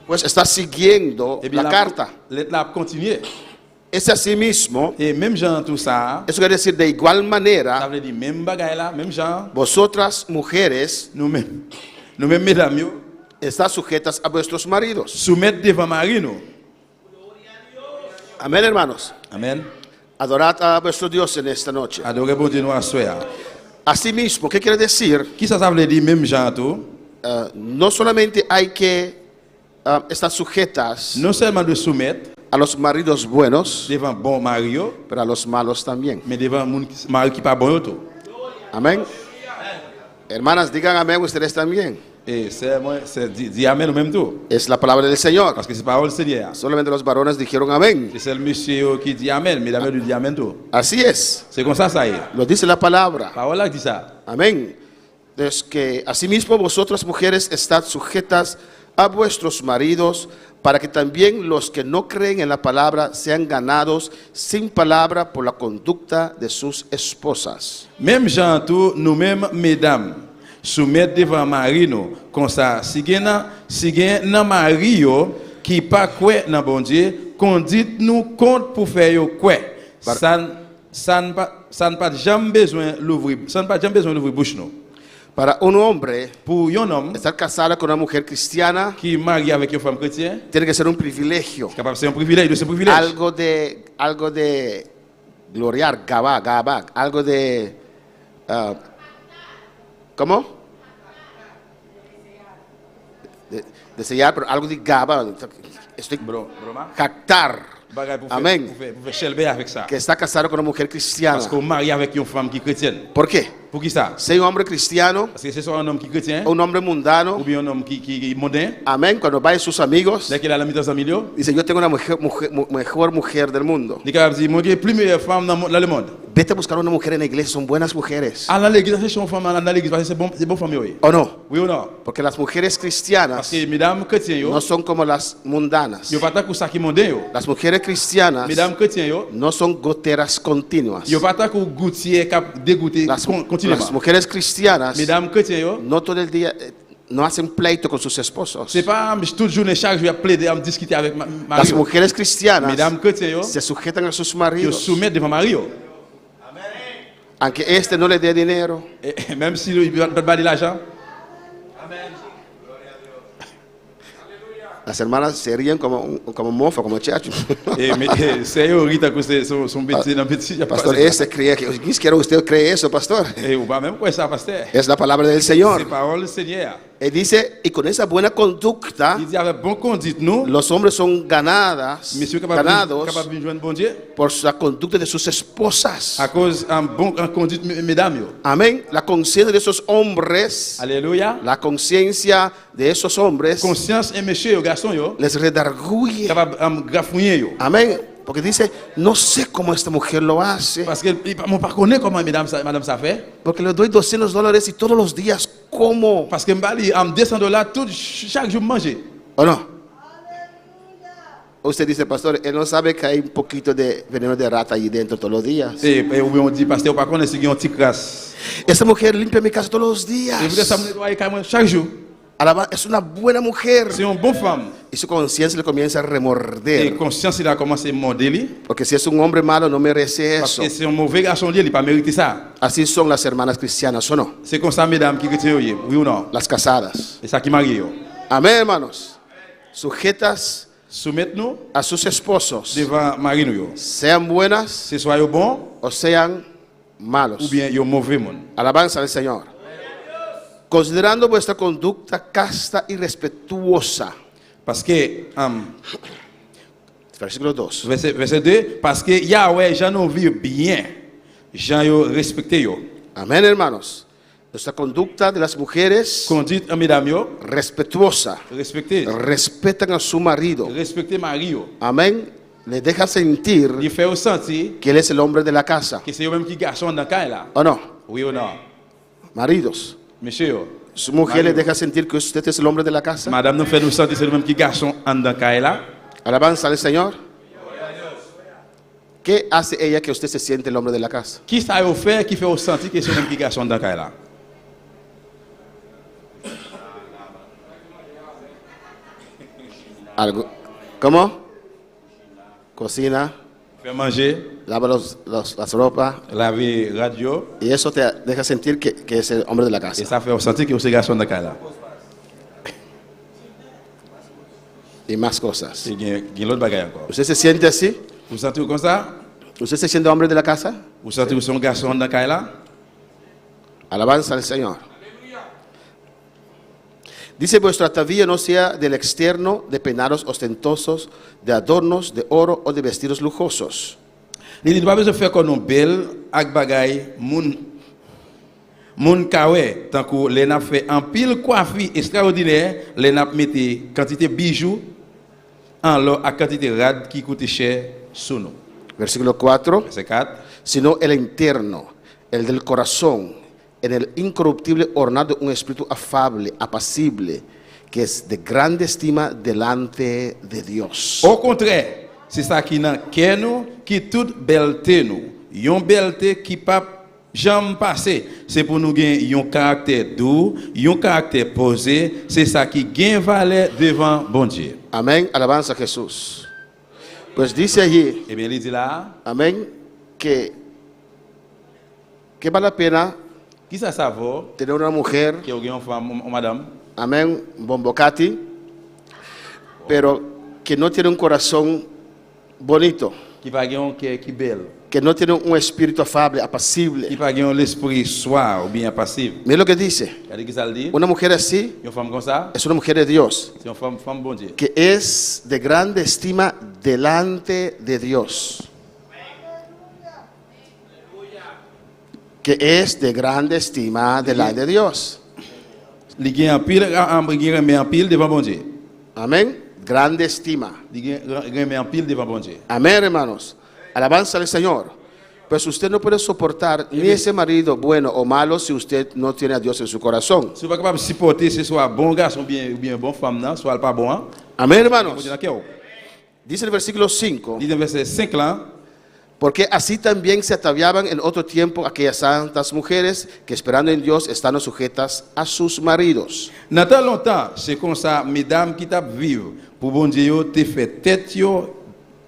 pues está siguiendo et bien la carta. lettre là continue. Ese asimismo, Et même Jean tout ça, eso quiere decir de igual ça manera, veut dire même bagaille là, même Jean, vosotras mujeres nous-mêmes mesdames yo, estás sujetas a vuestros maridos. soumettre devant mari nous. Amén, hermanos. Amen. Adorad a vuestro Dios en esta noche. Adorez bon Dieu nous à soir. Asimismo, ¿qué quiere decir? Qui ça veut dire même Jean tout? No solamente hay que estar sujetas Non seulement de soumettre a los maridos buenos, devant bon mari yo, pero a los malos también. mais devant moun mari qui pas bon yo tout. Amén. Hermanas, digan amén ustedes también. Et c'est dit amen au même tout. Es la palabra del Señor. Parce que c'est parole du Seigneur. Solamente los varones dijeron amén. C'est le monsieur qui dit amen, mesdames lui dit amen tout. Así es. C'est comme ça ça y est. Lo dice la palabra. Parole là dit ça. Amén. Es que asimismo vosotras mujeres estad sujetas a vuestros maridos, para que también los que no creen en la palabra sean ganados sin palabra por la conducta de sus esposas. Même Jean tout, nous-mêmes mesdames, soumettre devant mari nous comme ça. Si gen nan mari yo qui pas quoi dans bon Dieu, conduite nous compte pour faire yo quoi. Ça ça n'a pas jamais besoin l'ouvrir, ça n'a pas jamais besoin d'ouvrir bouche nous. Para un hombre, Pour un homme estar casado con una mujer cristiana qui est marié avec une femme chrétienne, tiene que ser un privilegio. c'est un privilège de ce privilège. Algo de gloriar, gaba, algo de ¿cómo? Desear, pero algo de gaba. Estoy Broma. jactar. Bagay pour Amén. faire chelber avec ça. Que está casado con una mujer cristiana. Parce qu'on marie avec une femme qui est chrétienne. ¿Por qué? Pour qui ça? Si un hombre cristiano, Parce que c'est soit un homme qui est chrétien un hombre mundano, ou bien un homme qui est mondain. amén, cuando va a sus amigos, Dès qu'il a la mitad de sa milieu, dice, yo tengo una mejor mujer del mundo. il est capable de dire, moi j'ai plus meilleure femme dans le monde. Vete a buscar una mujer en la iglesia, son buenas mujeres. Allez à l'église, chercher une femme dans l'église parce que c'est bon famille. Oui. ¿O no? Oui ou non? Porque las mujeres Parce cristianas que mesdames chrétiennes, no son como las mundanas. yo pas tant que ça qui mondain yo. Las mujeres cristianas Mesdames chrétiennes yo, no son goteras continuas. yo pas tant que gouttier cap dégoûter Las continuellement. mujeres cristianas Mesdames chrétiennes yo, no todo el día, no hacen pleito con sus esposos. c'est pas toute journée chaque jour à plaider à me discuter avec Las Marie. mujeres cristianas Mesdames chrétiennes yo, se sujetan a sus yo maridos, soumettent devant Marie. aunque este no le dé dinero, Et même si il ne peut pas de l'argent. las hermanas se ríen como mofa, como chacho. Et c'est Rita que c'est son petit dans petit. Pastor, este cree que, ni siquiera usted cree eso, pastor. Et ou pas même quoi ça pasteur. Es la palabra del C'est Señor. parole du Seigneur. Y dice, y con esa buena conducta, Il dit avec bon conduite nous, los hombres son ganados messieurs capable de joindre bon Dieu por la conducta de sus esposas. à cause en bon conduite mesdames yo. Amén. La conciencia de esos hombres, Alléluia. la conciencia de esos hombres Conscience et monsieur garçon yo, les redarguye. capable grafouiller yo. Amén. Porque dice, no sé cómo esta mujer lo hace. Parce que mon pas connaît comment madame ça fait. Porque le doy $200 y todos los días como. Parce que m'bali am $200 tout chaque jour manger. ¿O no? Usted dice, pastor, él no sabe que hay un poquito de veneno de rata allí dentro todos los días. Et ou bien on dit pasteur pas connaît si il y a un petit crasse. Esa mujer limpia mi casa todos los días. Et vous ça me nettoyer chaque jour. Es una buena mujer. C'est une bonne femme. Y su conciencia le comienza a Et remorder. conscience il a commencé à morder. Porque si es un hombre malo, no merece Parce eso. que c'est un mauvais garçon il pas mérité ça. Así son las hermanas cristianas, ¿o no? C'est comme ça mesdames qui chrétiens oui ou non? Las casadas. C'est ça qui marie yo. Amén, hermanos. Sujetas Soumettez-nous a sus esposos, devant mari nous yo. sean buenas C'est soit yo bon o sean ou malos. bien yo mauvais monde. Alabanza al Señor. Considerando vuestra conducta casta y respetuosa. Parce que Versículo 2. verset 2 parce que Yahweh j'en ont vu bien. J'en yo respecté yo. Amén, hermanos. Nuestra conducta de las mujeres Conduite mesdames yo, respetuosa. respecter. Respetan a su marido. Respecter mari yo. Amén. Le deja sentir Il fait ressentir que él es el hombre de la casa. que c'est yo même qui garçon dans cas là. ¿O no? Oui ou non? Maridos. Monsieur yo. Su mujer le deja sentir que usted es el hombre de la casa. Madame nous fait nous sentir c'est le même qui garçon en dans cas là. Alabanza al Señor. ¿Qué hace ella que usted se siente el hombre de la casa? Qui ça yo fait qui fait ressentir que c'est le même qui garçon dans cas là? Algo. ¿Cómo? Cocina, Faire manger, lava las ropas. laver radio Y eso te deja sentir que es el hombre de la et casa. ça fait ressentir que c'est garçon dans cas là. Y más cosas. C'est gain l'autre bagaille encore. ¿Usted se siente así? Vous sentez comme ça? ¿Usted se siente hombre de la casa? Vous sentez que c'est un garçon dans cas là? Alabanza al Señor. Dice, vuestro atavío no sea del externo, de peinados ostentosos, de adornos, de oro o de vestidos lujosos. Il dit pas besoin de faire comme un bel ak bagay moun kawe tant que les n'a fait en pile coiffure extraordinaire, les n'a mette quantité bijoux en l'or à quantité rad qui coûte cher sous nous. Versículo 4. Verset 4. Sino el interno, el del corazón, en el incorruptible ornado un espíritu afable, apacible, que es de grande estima delante de Dios. Au contraire, c'est ça qui dans cœur nous, qui toute belleté nous. Yon belleté qui pas jamais passé, c'est pour nous gagner un caractère doux, un caractère posé, c'est ça qui gagne valeur devant bon Dieu. Amén, alabanza a Jesús. Pues dice allí, Eh bien, il dit là, amén, que que vale la pena Qui ça vaut tener una mujer, qui a une femme, une madame, amén, bombocati, pero que no tiene un corazón bonito, qui va gagner qui belle, que no tiene un espíritu afable, apacible. qui va gagner l'esprit soir ou bien passif. Mira lo que dice. Regardez qui ça le dit. Una mujer así Une femme comme ça, es una mujer de Dios, c'est une femme bon Dieu. que es de grande estima delante de Dios. Que es de grande estima delante de Dios. Il gagne en pile devant bon Dieu. Amén. Grande estima. Il gagne en pile devant bon Dieu. Amén, hermanos. Alabanza al Señor. Pues usted no puede soportar ni ese marido bueno o malo si usted no tiene a Dios en su corazón. Si vous pas capable de supporter ce soit bon garçon ou bien bon femme non, soit pas bon. Hein? Amén, hermanos. Dice Dice el versículo 5. dans verset 5 là, Porque así también se ataviaban en otro tiempo aquellas santas mujeres que esperando en Dios están sujetas a sus maridos. dans tant longtemps, c'est comme ça mesdames qui t'a vivre pour bon Dieu yo te fait tête yo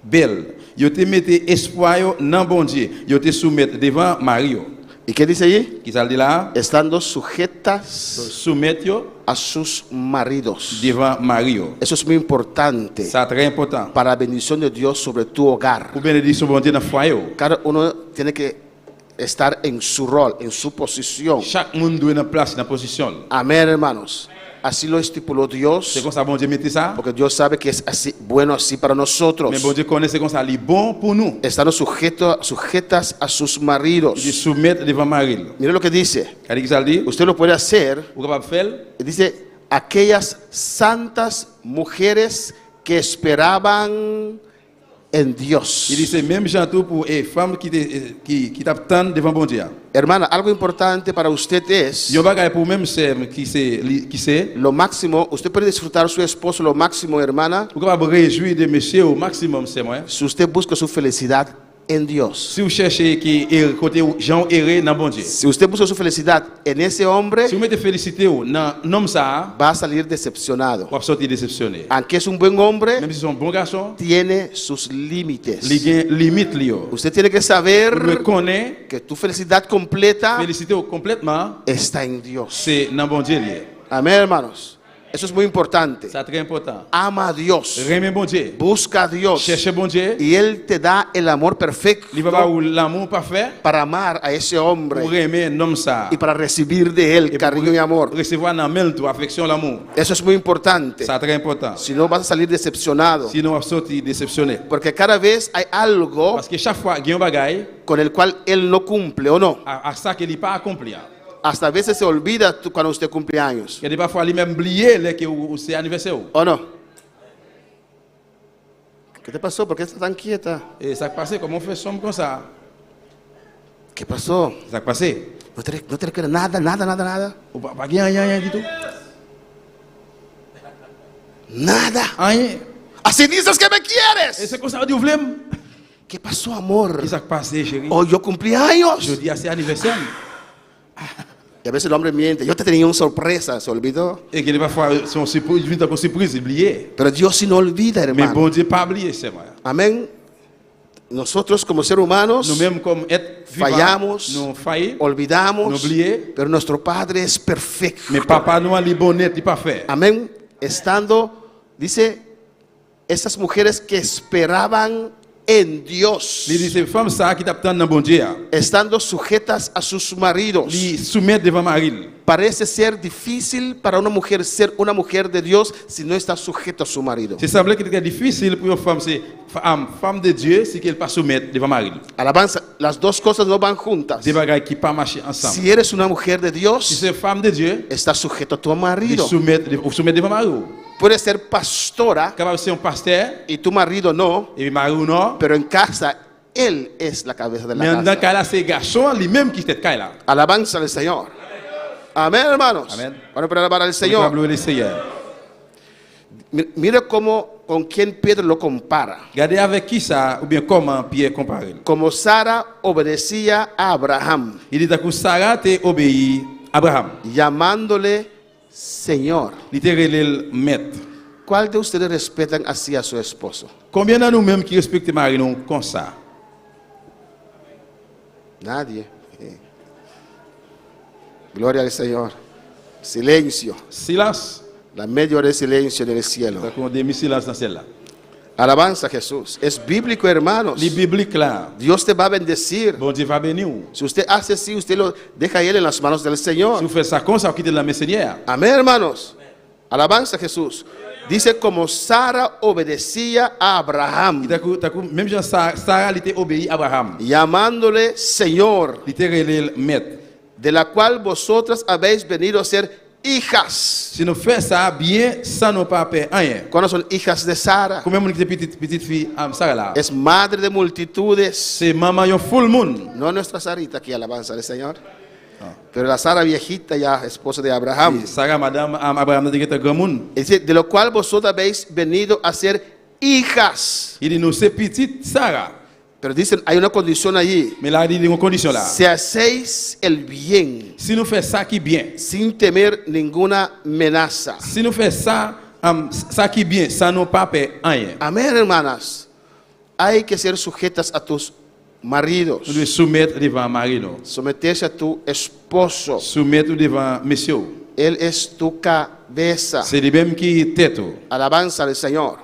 belle. Yo te mette espoir yo dans bon Dieu. Yo te soumettre devant Mario. ¿Y qué dice allí? Qui ça le dit là? Estando sujetas Soumettre yo a sus maridos. devant Mario. Eso es muy importante Ça très important. para la bendición de Dios sobre tu hogar. Pour bénédiction bon Dieu dans foyer. Cada uno tiene que estar en su rol, en su posición. Chaque monde doit dans place, dans position. Amén, hermanos. Así lo estipuló C'est Dios, comme ça bon Dieu mette ça. porque Dios sabe que es así, bueno así para nosotros. Mais bon Dieu connaît c'est comme ça, il est bon pour nous. Estando sujetas a sus maridos. Il soumettre devant Marie. Mire lo que dice. Regardez qui ça le dit? Usted lo puede hacer. Vous capable de faire? Dice, aquellas santas mujeres que esperaban en Dios. Il dit c'est même gens tout pour les femmes qui t'attendent devant bon Dieu. Hermana, algo importante para usted es Yo bagay pour même c'est qui c'est. lo máximo. Usted puede disfrutar a su esposo lo máximo, hermana, Vous capable de réjouir de monsieur au maximum c'est moi. si usted busca su felicidad en Dios. Si vous cherchez qui côté Jean erré dans bon Dieu. Si usted busca su felicidad en ese hombre, Si vous mettez félicité dans nom ça, va a salir decepcionado. vous sortir déceptionné. Aunque es un buen hombre, Même si c'est un bon garçon, tiene sus límites. il y a limite lio. Usted tiene que Vous saber reconnaissez que tu felicidad completa félicité complètement, está en Dios. c'est dans bon Dieu lié. Amén, hermanos. Eso es muy importante. C'est très important. Ama a Dios, Remet bon Dieu. busca a Dios, Cherchez bon Dieu. y Él te da el amor perfecto Il va pas où l'amour parfait para amar a ese pour hombre aimer un homme ça. y para recibir de Él Et cariño y amor. recevoir dans main tu affection l'amour. Eso es muy importante. C'est très important. Si no, vas a salir decepcionado. Sinon on va sortir déceptionné. Porque cada vez hay algo Parce que chaque fois il y a un bagage con el cual Él no cumple, ¿o no? à ça qu'il n'est pas accompli. Hasta a veces se olvida cuando usted cumple años, Il y a des parfois lui même oublier que c'est anniversaire. ¿o no? ¿Qué te pasó? ¿Por qué estás tan quieta? Et ça passe comment on fait somme comme ça. ¿Qué pasó? Ça passe. No te recuerdas nada, nada. Ou pas rien du tout. Nada. Rien. Así dices que me Et quieres. c'est comme ça on dit vous voulez. ¿Qué pasó, amor? Qu'est-ce qui passe chérie? Oh, yo cumplí años. Je dis c'est anniversaire. Y a veces el hombre miente. Yo te tenía una sorpresa, se olvidó. Et que parfois son surprise, il vient comme surprise, oublié. Pero Dios sí no olvida, Mais hermano. bon Dieu pas oublié c'est moi. Amén. Nosotros como seres humanos Nous-mêmes comme être fallamos, nous faillis. olvidamos, No olvidé. pero nuestro Padre es perfecto. Mais papa nous a li bonnet, il pas fait. Amén. Estando, dice, esas mujeres que esperaban en Dios, Il dit c'est femme ça qui t'attend dans bon Dieu. estando sujetas a sus maridos. Il soumet devant Marie. Parece ser difícil para una mujer ser una mujer de Dios si no está sujeta a su marido. C'est semblé que c'est difficile pour une femme c'est femme de Dieu si qu'elle pas soumettre devant Marie. Alabanza, las dos cosas no van juntas. Des bagages qui pas marcher ensemble. Si eres una mujer de Si Dios, c'est femme de Dieu, estás sujeto a tu il marido. soumet devant Marie. Puedes ser pastora Capable ser un pasteur y tu marido no, et Marie non. pero en casa él es la cabeza de Mais la dans casa. cas là c'est garçon lui-même qui tête là. Alabanza al Señor. Amén, hermanos. Amén. Bueno, pero alabar al Seigneur. Señor. Le Seigneur. Mire cómo, con quién Pedro lo compara. Regardez avec qui ça ou bien comment Pierre compare. Como Sara obedecía a Abraham, Il dit que Sarah te obéi Abraham. llamándole Señor. Il te relève maître. ¿Cuál de ustedes respetan así a su esposo? Combien de nous-mêmes qui respectons Marie nous comme ça? Nadie. Gloria al Señor. Silencio. Silence. La media hora de silencio en el cielo. Donc on démis silence dans celle-là. Alabanza a Jesús. Es bíblico, hermanos. Les bibliques là. Dios te va a bendecir. Bon Dieu va bénir. Si usted hace así, usted lo deja a él en las manos del Señor. Si vous faites ça comme ça, vous quittez la main Seigneur. Amén, hermanos. Alabanza a Jesús. Dice como Sara obedecía a Abraham, Même Jean Sarah elle était obéi à Abraham. llamándole Señor, Il était relé maître. de la cual vosotras habéis venido a ser hijas. Si nous faisons ça bien, ça nous pas perdre rien. ¿Cuándo son hijas de Sara? Combien de petite fille Sarah là? Es madre de multitudes. C'est maman yon full moon. No nuestra Sarita aquí, alabanza al Señor. Pero la Sara viejita ya, esposa de Abraham. Sarah madame Abraham dit que grand monde. Dice, de lo cual vosotras habéis venido a ser hijas. Il dit nous c'est petite Sarah. Pero dicen, hay una condición allí. Mais là il dit une condition là. Si hacéis el bien Si nous faisons ça qui bien. sin temer ninguna amenaza. Si nous faisons ça ça qui bien, ça nous pas perdre rien. Amén, hermanas. Hay que ser sujetas a tus maridos. Nous devons soumettre devant marido. Someterse a tu esposo. Soumettre devant monsieur. Él es tu cabeza. C'est lui-même qui tête. Alabanza al Señor.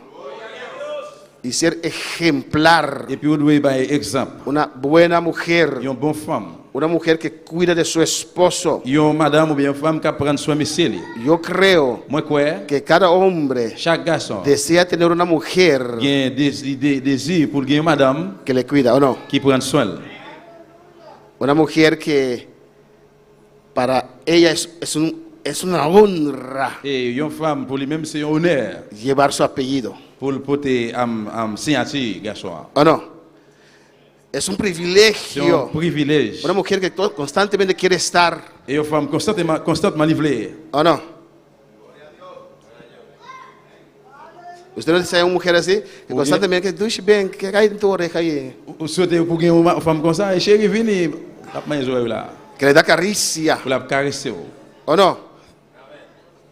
Y ser ejemplar. Et puis vous devez par exemple. Una buena mujer. Une bonne femme. Una mujer que cuida de su esposo. Une madame ou bien une femme qui prend soin de monsieur. Yo creo Moi quoi? que cada hombre Chaque garçon desea tener una mujer a un désir pour gagner une madame que le cuida, ¿o no? qui prend soin. Una mujer que para ella es una honra Et une femme pour lui-même c'est un honneur llevar su apellido, pour porter signature garçon. ¿o no? Es un C'est un privilegio. privilège. Una mujer que constantemente quiere estar, Et une femme constamment livrée. ¿o no? Usted no desea una mujer así, que constantemente que duche bien, que cae en tu oreja ahí, Vous souhaitez pour gagner une femme comme ça, et chérie venez la main là que le da caricia, pour la caresser. ¿o no?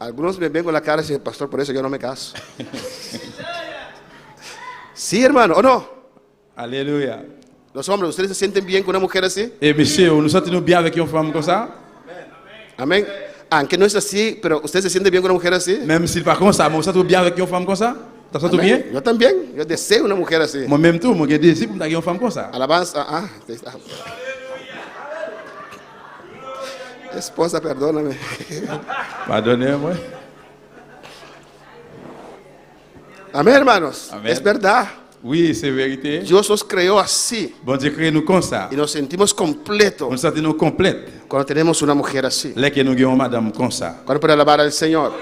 Algunos me ven con la cara y dicen, pastor, por eso yo no me caso. Sí, hermano, ¿o no? Alléluia. Los hombres, ¿ustedes se sienten bien con una mujer así? Et monsieur, nous sentons bien avec une femme comme ça? Amén. Aunque no es así, pero ¿usted se siente bien con una mujer así? Même si par contre ça, nous sentons bien avec une femme comme ça? Tu te sens bien? Amén. Yo también, yo deseo una mujer así. Moi-même tout, moi j'ai désir pour une femme comme ça. Alabanza, esposa, perdóname. Pardonnez-moi. Amén, hermanos. Amén. Es verdad. Oui, c'est vérité. Dios nos creó así Bon Dieu crée nous comme ça. y nos sentimos Nous completos nous sentons complètes. cuando tenemos una mujer así. Là que nous avons madame comme ça. ¿Cuándo puede alabar al Señor?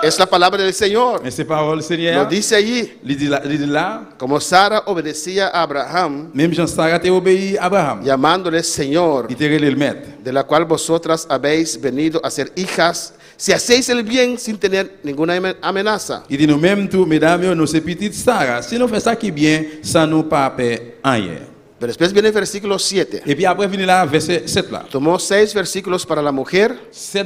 Es la palabra del Señor. Mais ces paroles, Lo Seigneur, dice allí. il dit là, Como Sara obedecía a Abraham, même Jean Sarah t'a obéi à Abraham. llamándole Señor, Il t'a relé le maître. de la cual vosotras habéis venido a ser hijas, si hacéis el bien sin tener ninguna amenaza. Il dit nous-mêmes tous, mesdames, nous c'est petite Sarah. Si nous faisons ça qui est bien, ça nous pas perdre rien. Pero después viene el versículo 7. Et puis après, venir là, verset 7 là. Tomó 6 versículos para la mujer 6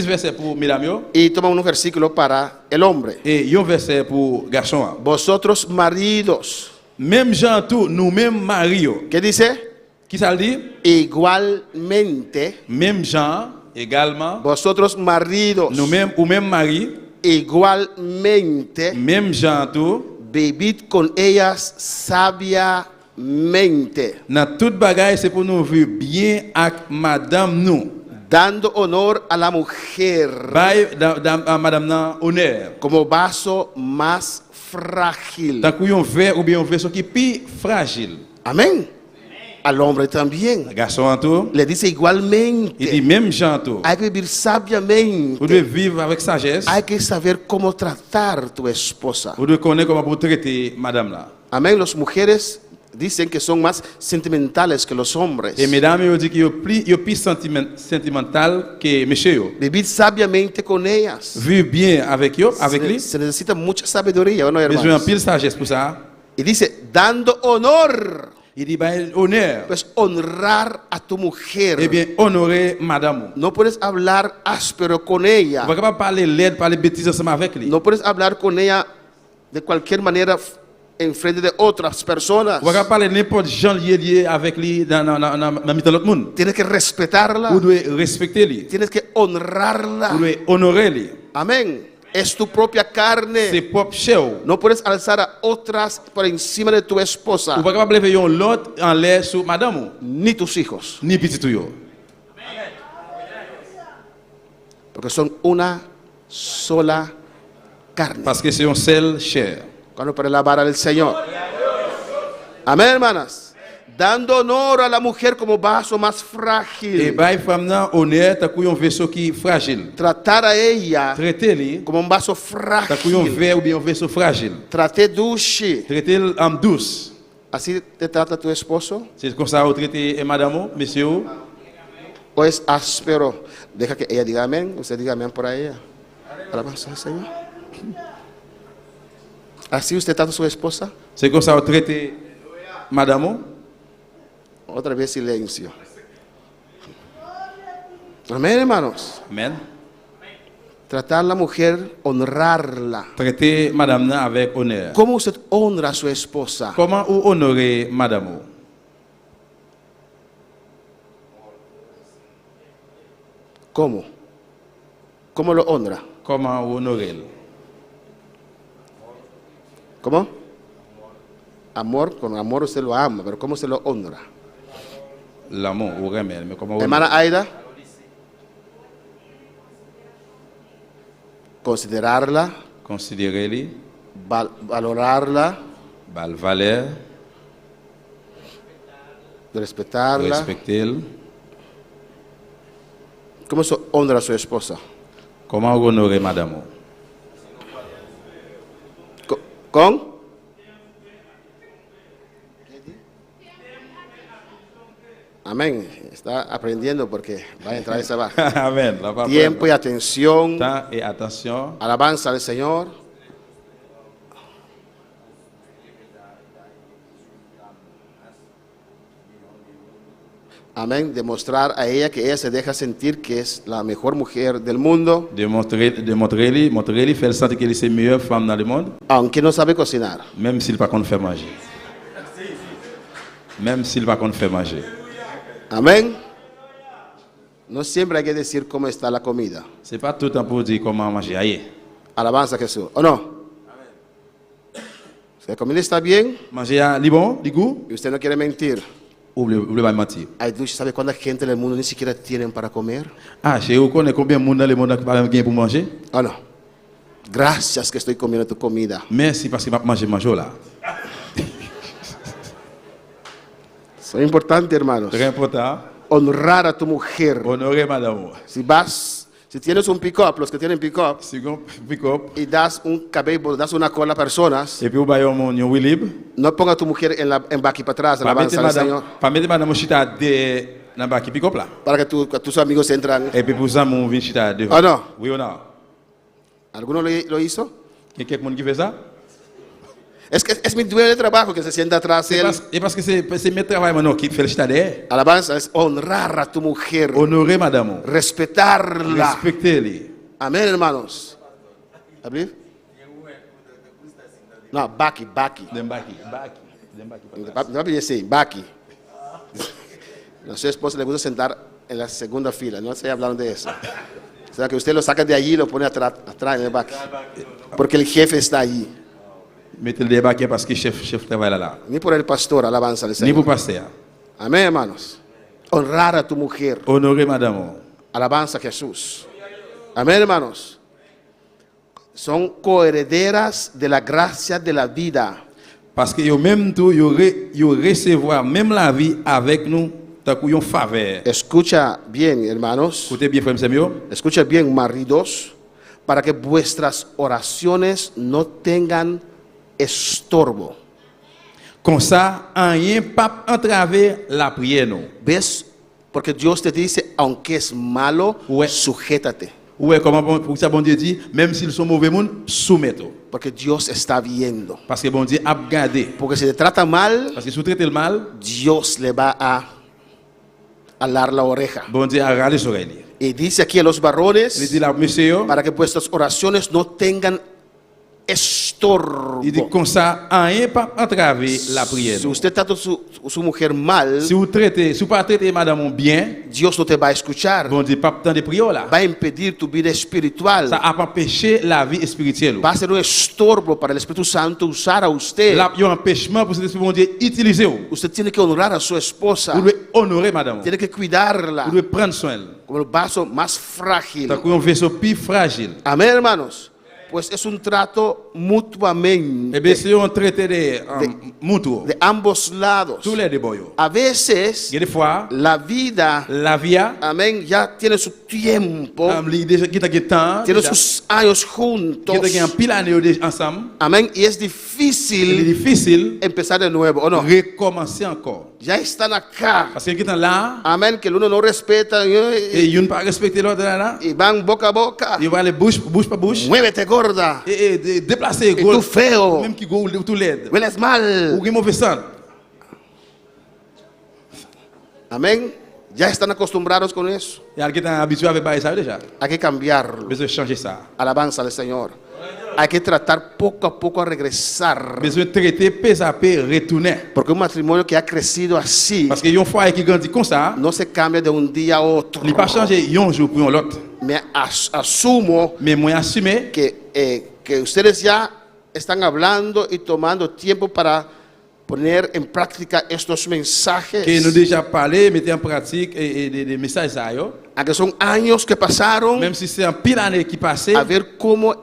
versets pour mesdames y toma un versículo para el hombre. et un verset pour garçon. Vosotros maridos, Même Jean tout, nous-mêmes mariés. ¿qué dice? Qui ça le dit? Igualmente, Même Jean également, vosotros maridos, nous-mêmes ou même mari, igualmente, même Jean tout, vivid con ellas sabiamente. dans toute bagaille c'est pour nous vivre bien avec madame nous. Dando honor a la mujer Bail à madame nan honneur. como vaso más frágil. Tant qu'on un verre ou bien un vaisseau qui est plus fragile. Amén. Al hombre también. Garçon en tout, Le dice il dit igualmente. même Jean tout. Hay que vivir sabiamente. Vous devez vivre avec sagesse. Hay que saber cómo tratar tu esposa. Vous devez connaître comment vous traiter madame là. Amén. Las mujeres dicen que son más sentimentales que los hombres. Et mesdames, ils disent qu'il y a plus sentimental que monsieur. Vivir sabiamente con ellas. Vivre bien avec eux, avec lui. Se necesita mucha sabiduría, ¿o no, Mais j'ai un hermanos? pile sagesse pour ça. Y dice, dando honor. Il dit, bah, honneur. Pues honrar a tu mujer. Eh bien, honorer madame. No puedes hablar áspero con Vous ella. ne pouvez pas parler laid, parler bêtises ensemble avec lui. No puedes hablar con ella de cualquier manera en frente de otras personas. Ou pas parler n'importe gens lié avec lui dans l'autre monde. Tienes que respetarla. Vous devez respecter lui. Tienes que honrarla. Vous devez honorer lui. Amén. Es tu propia carne. C'est propre chair. No puedes alzar a otras por encima de tu esposa. Ou pas capable lever l'autre en l'air sur madame Ni tus hijos. ni petit yo. Porque son una sola carne. Parce que c'est un seul chair. Cuando para la vara del Señor. Amén, hermanas. Dando honor a la mujer como vaso más Et frágil. bah femme nan honneur ta couillon vaisseau qui fragile. Tratar a ella Traiter lui como un vaso ta couillon frágil. verre ou bien un vaisseau fragile. Traté douce. Traiter en douce. ¿Así te trata tu esposo? C'est comme ça vous traitez madame, monsieur. ¿O es áspero? Deja que ella diga amén. Usted diga amén por ella. Alabanza al Señor. ¿Así usted trata a su esposa? C'est comme ça vous traitez madame. Otra vez silencio. Amén, hermanos. Amen. Tratar a la mujer, honrarla. Traiter madame nan avec honneur. ¿Cómo usted honra a su esposa? Comment vous honorez madame? ¿Cómo? ¿Cómo lo honra? Comment vous honorez? ¿Cómo? Amor, con amor usted lo ama, pero ¿cómo se lo honra? L'amour, vous remerciez, mais comment vous Hermana Aida, considerarla, considérez-les, valorarla, bal valeur, respetarla. respectez-les. ¿Cómo se honra a su esposa? Comment vous honorez madame? ¿Con? Amén. Está aprendiendo porque va a entrar y se va. Amen. La parole. Tiempo y atención. Temps et attention. Alabanza al Señor. Amén. Demostrar a ella que ella se deja sentir que es la mejor mujer del mundo, Montrer-lui, faire sentir qu'elle est la meilleure femme dans le monde, aunque no sabe cocinar. même s'il pas qu'on fait manger. Même s'il pas qu'on fait manger. Amén. No siempre hay que decir cómo está la comida. C'est pas tout le temps pour dire comment manger. Aïe. Alabanza a Jesús. ¿O no? Si la comida está bien Manger à bon, du goût, y usted no quiere mentir. oubliez pas mentir. Ay, Dush, ¿sabe cuánta gente en el mundo ni siquiera tienen para comer? Ah, chez vous connaissez combien de monde dans le monde qui pas bien pour manger? ¿O no? Gracias que estoy comiendo tu comida. Merci parce que m'a manger là. Es importante, hermanos. Très important. Honrar a tu mujer. Honorer madame. Si tienes un pick-up, los que tienen pick-up, Si vous pick up y das un cabello, das una cola a personas, et puis vous baillez mon wheel libre. no ponga a tu mujer en back y para atrás, alabanza al Señor, Pas mettre madame chita de dans bas qui pick up là. para que tus amigos entran. Et puis pour ça mon vin chita devant. Ah non. Oui ou non? ¿Alguno lo hizo? Il y a quelqu'un qui fait ça? Es que es mi dueño de trabajo que se sienta atrás de él. Et parce que c'est mes travail maintenant qui fait le chita derrière. Alabanza es honrar a tu mujer, Honorer madame. respetarla. Respectez-les. Amén, hermanos. ¿Abrir? No, Baki. Dem baki. Papi dice Baki. A su esposa le gusta sentar en la segunda fila. No estoy hablando de eso. O sea, que usted lo saca de allí y lo pone atrás en el Baki. Porque el jefe está allí. Mettez le baki parce que chef travaille là. Ni por el pastor, alabanza al Ni Señor. pour pasteur. Amén, hermanos. Honrar a tu mujer. Honorer madame. Alabanza a Jesús. Amén, hermanos. Son coherederas de la gracia de la vida. Parce que yo même tout yo recevoir même la vie avec nous tant qu'on faveur. Escucha bien, hermanos. Écoutez bien frères et sœurs. Escucha bien, maridos, para que vuestras oraciones no tengan estorbo. Comme ça, rien pas entraver la prière nous. ¿Ves? Porque Dios te dice, aunque es malo, Ouais. sujétate. Ouais, comment pour ça bon Dieu dit, même s'ils sont mauvais monde, soumettez. Porque Dios está viendo. Parce que bon Dieu a regardé. Porque si te trata mal, Parce que si vous traitez le mal, Dios le va a alar la oreja. bon Dieu a regardé les oreilles. Y dice aquí a los Il varones, dit là, monsieur, para que vuestras oraciones no tengan estorbo. estorbo. Il dit comme ça, rien pas entraver la prière. Si usted trata a su mujer mal, Si vous traitez, si vous pas traitez madame bien, Dios no te va a escuchar. bon Dieu pas tant de prières là. Va a impedir tu vida espiritual. Ça a empêché la vie spirituelle. Va a ser un estorbo para el Espíritu Santo usar a usted. Là, il y a un empêchement pour ce bon Dieu utiliser. Vous Usted tiene que honrar a su esposa. devez honorer madame. Tiene que cuidarla Vous devez prendre soin. como el vaso más frágil. Tant qu'un vaisseau plus fragile. Amén, hermanos. Pues es un trato mutuamente Eh bien, si on traite de mutuo, de ambos lados. tous les deux boyaux. A veces Il y a des fois, la vida, la vie, amén, ya tiene su tiempo, déjà qui t'a temps, tiene déjà, sus años qui juntos. t'a un pile année ensemble, Amén. Y es il est difícil difficile empezar de nuevo, ¿o no? recommencer encore. Ya están acá. Parce que est là, Amén. Que el uno no respeta et il ne pas respecter l'autre là, y van boca a boca. il va aller bouche par bouche, Muévete, gorda. et déplacer, Y tú feo. même qui go tout l'aide, Hueles mal. ou qui mauvais sang. Amén. Ya están acostumbrados con eso. Il y a quelqu'un habitué avec ça déjà. Hay que cambiarlo. Besoin de changer ça. Alabanza al Señor. Hay que tratar poco a poco a regresar. Besoin de traiter, paix à paix, retourner. Porque un matrimonio que ha crecido así Parce que yon foyer qui grandit comme ça, no se cambia de un día a otro. il n'est pas changé un jour pour l'autre. Me asumo Mais moi, assumer que ustedes ya están hablando y tomando tiempo para poner en práctica estos mensajes. que nous déjà parlé, mettez en pratique et des messages à eux. Aunque son años que pasaron, Même si c'est un pile année qui passait, a ver cómo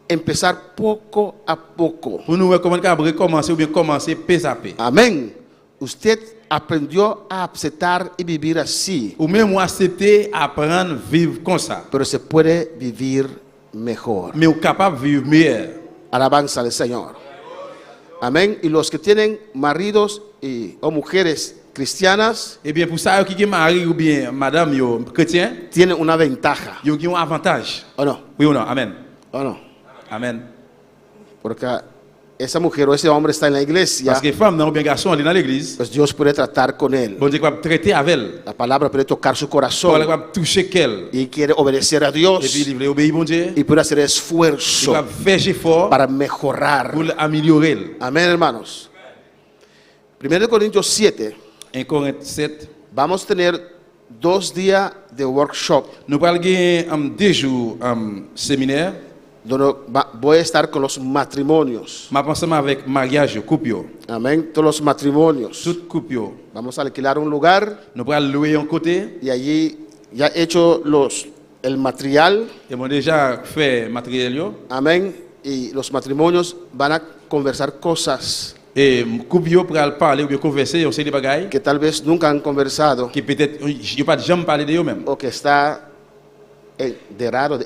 empezar poco a poco. pour nous recommander de recommencer ou bien commencer paix à paix. Amén. Usted aprendió a aceptar y vivir así, Ou même accepter, apprendre, vivre comme ça. pero se puede vivir mejor. Mais on est capable de vivre meilleur. Alabanza al Señor. Amén. Y los que tienen maridos o mujeres cristianas Eh bien, pour ça, qui est mari ou bien madame yo, chrétien, tienen una ventaja. ils ont un avantage. ¿O no? Oui ou non? Amen. ¿O no? Amen. Porque esa mujer o ese hombre está en la iglesia, Parce que femme, non, ou bien garçon, elle est dans l'église. pues Dios puede tratar con él. Bon Dieu va traiter avec elle. La palabra puede tocar su Elle corazón va toucher qu'elle. y quiere obedecer a Et puis, Dios il veut obéir, bon Dieu. y puede hacer Il esfuerzo va faire effort para mejorar. pour améliorer. Amén, hermanos. 1 Corintios 7, 1 Corinthiens 7. vamos a tener 2 días de workshop Nous allons gagner 2 jours séminaire. donde voy a estar con los matrimonios. Je pense avec mariage, couple. Amén. Todos los matrimonios. Tout couple. Vamos a alquilar un lugar Nous allons louer un côté. y allí ya he hecho el material. Ils ont déjà fait matériel. Amén. Y los matrimonios van a conversar cosas Et couple pour parler ou bien converser, on sait des bagailles que tal vez nunca han conversado qui peut-être je pas jamais parler de eux-mêmes. o que está enterrado,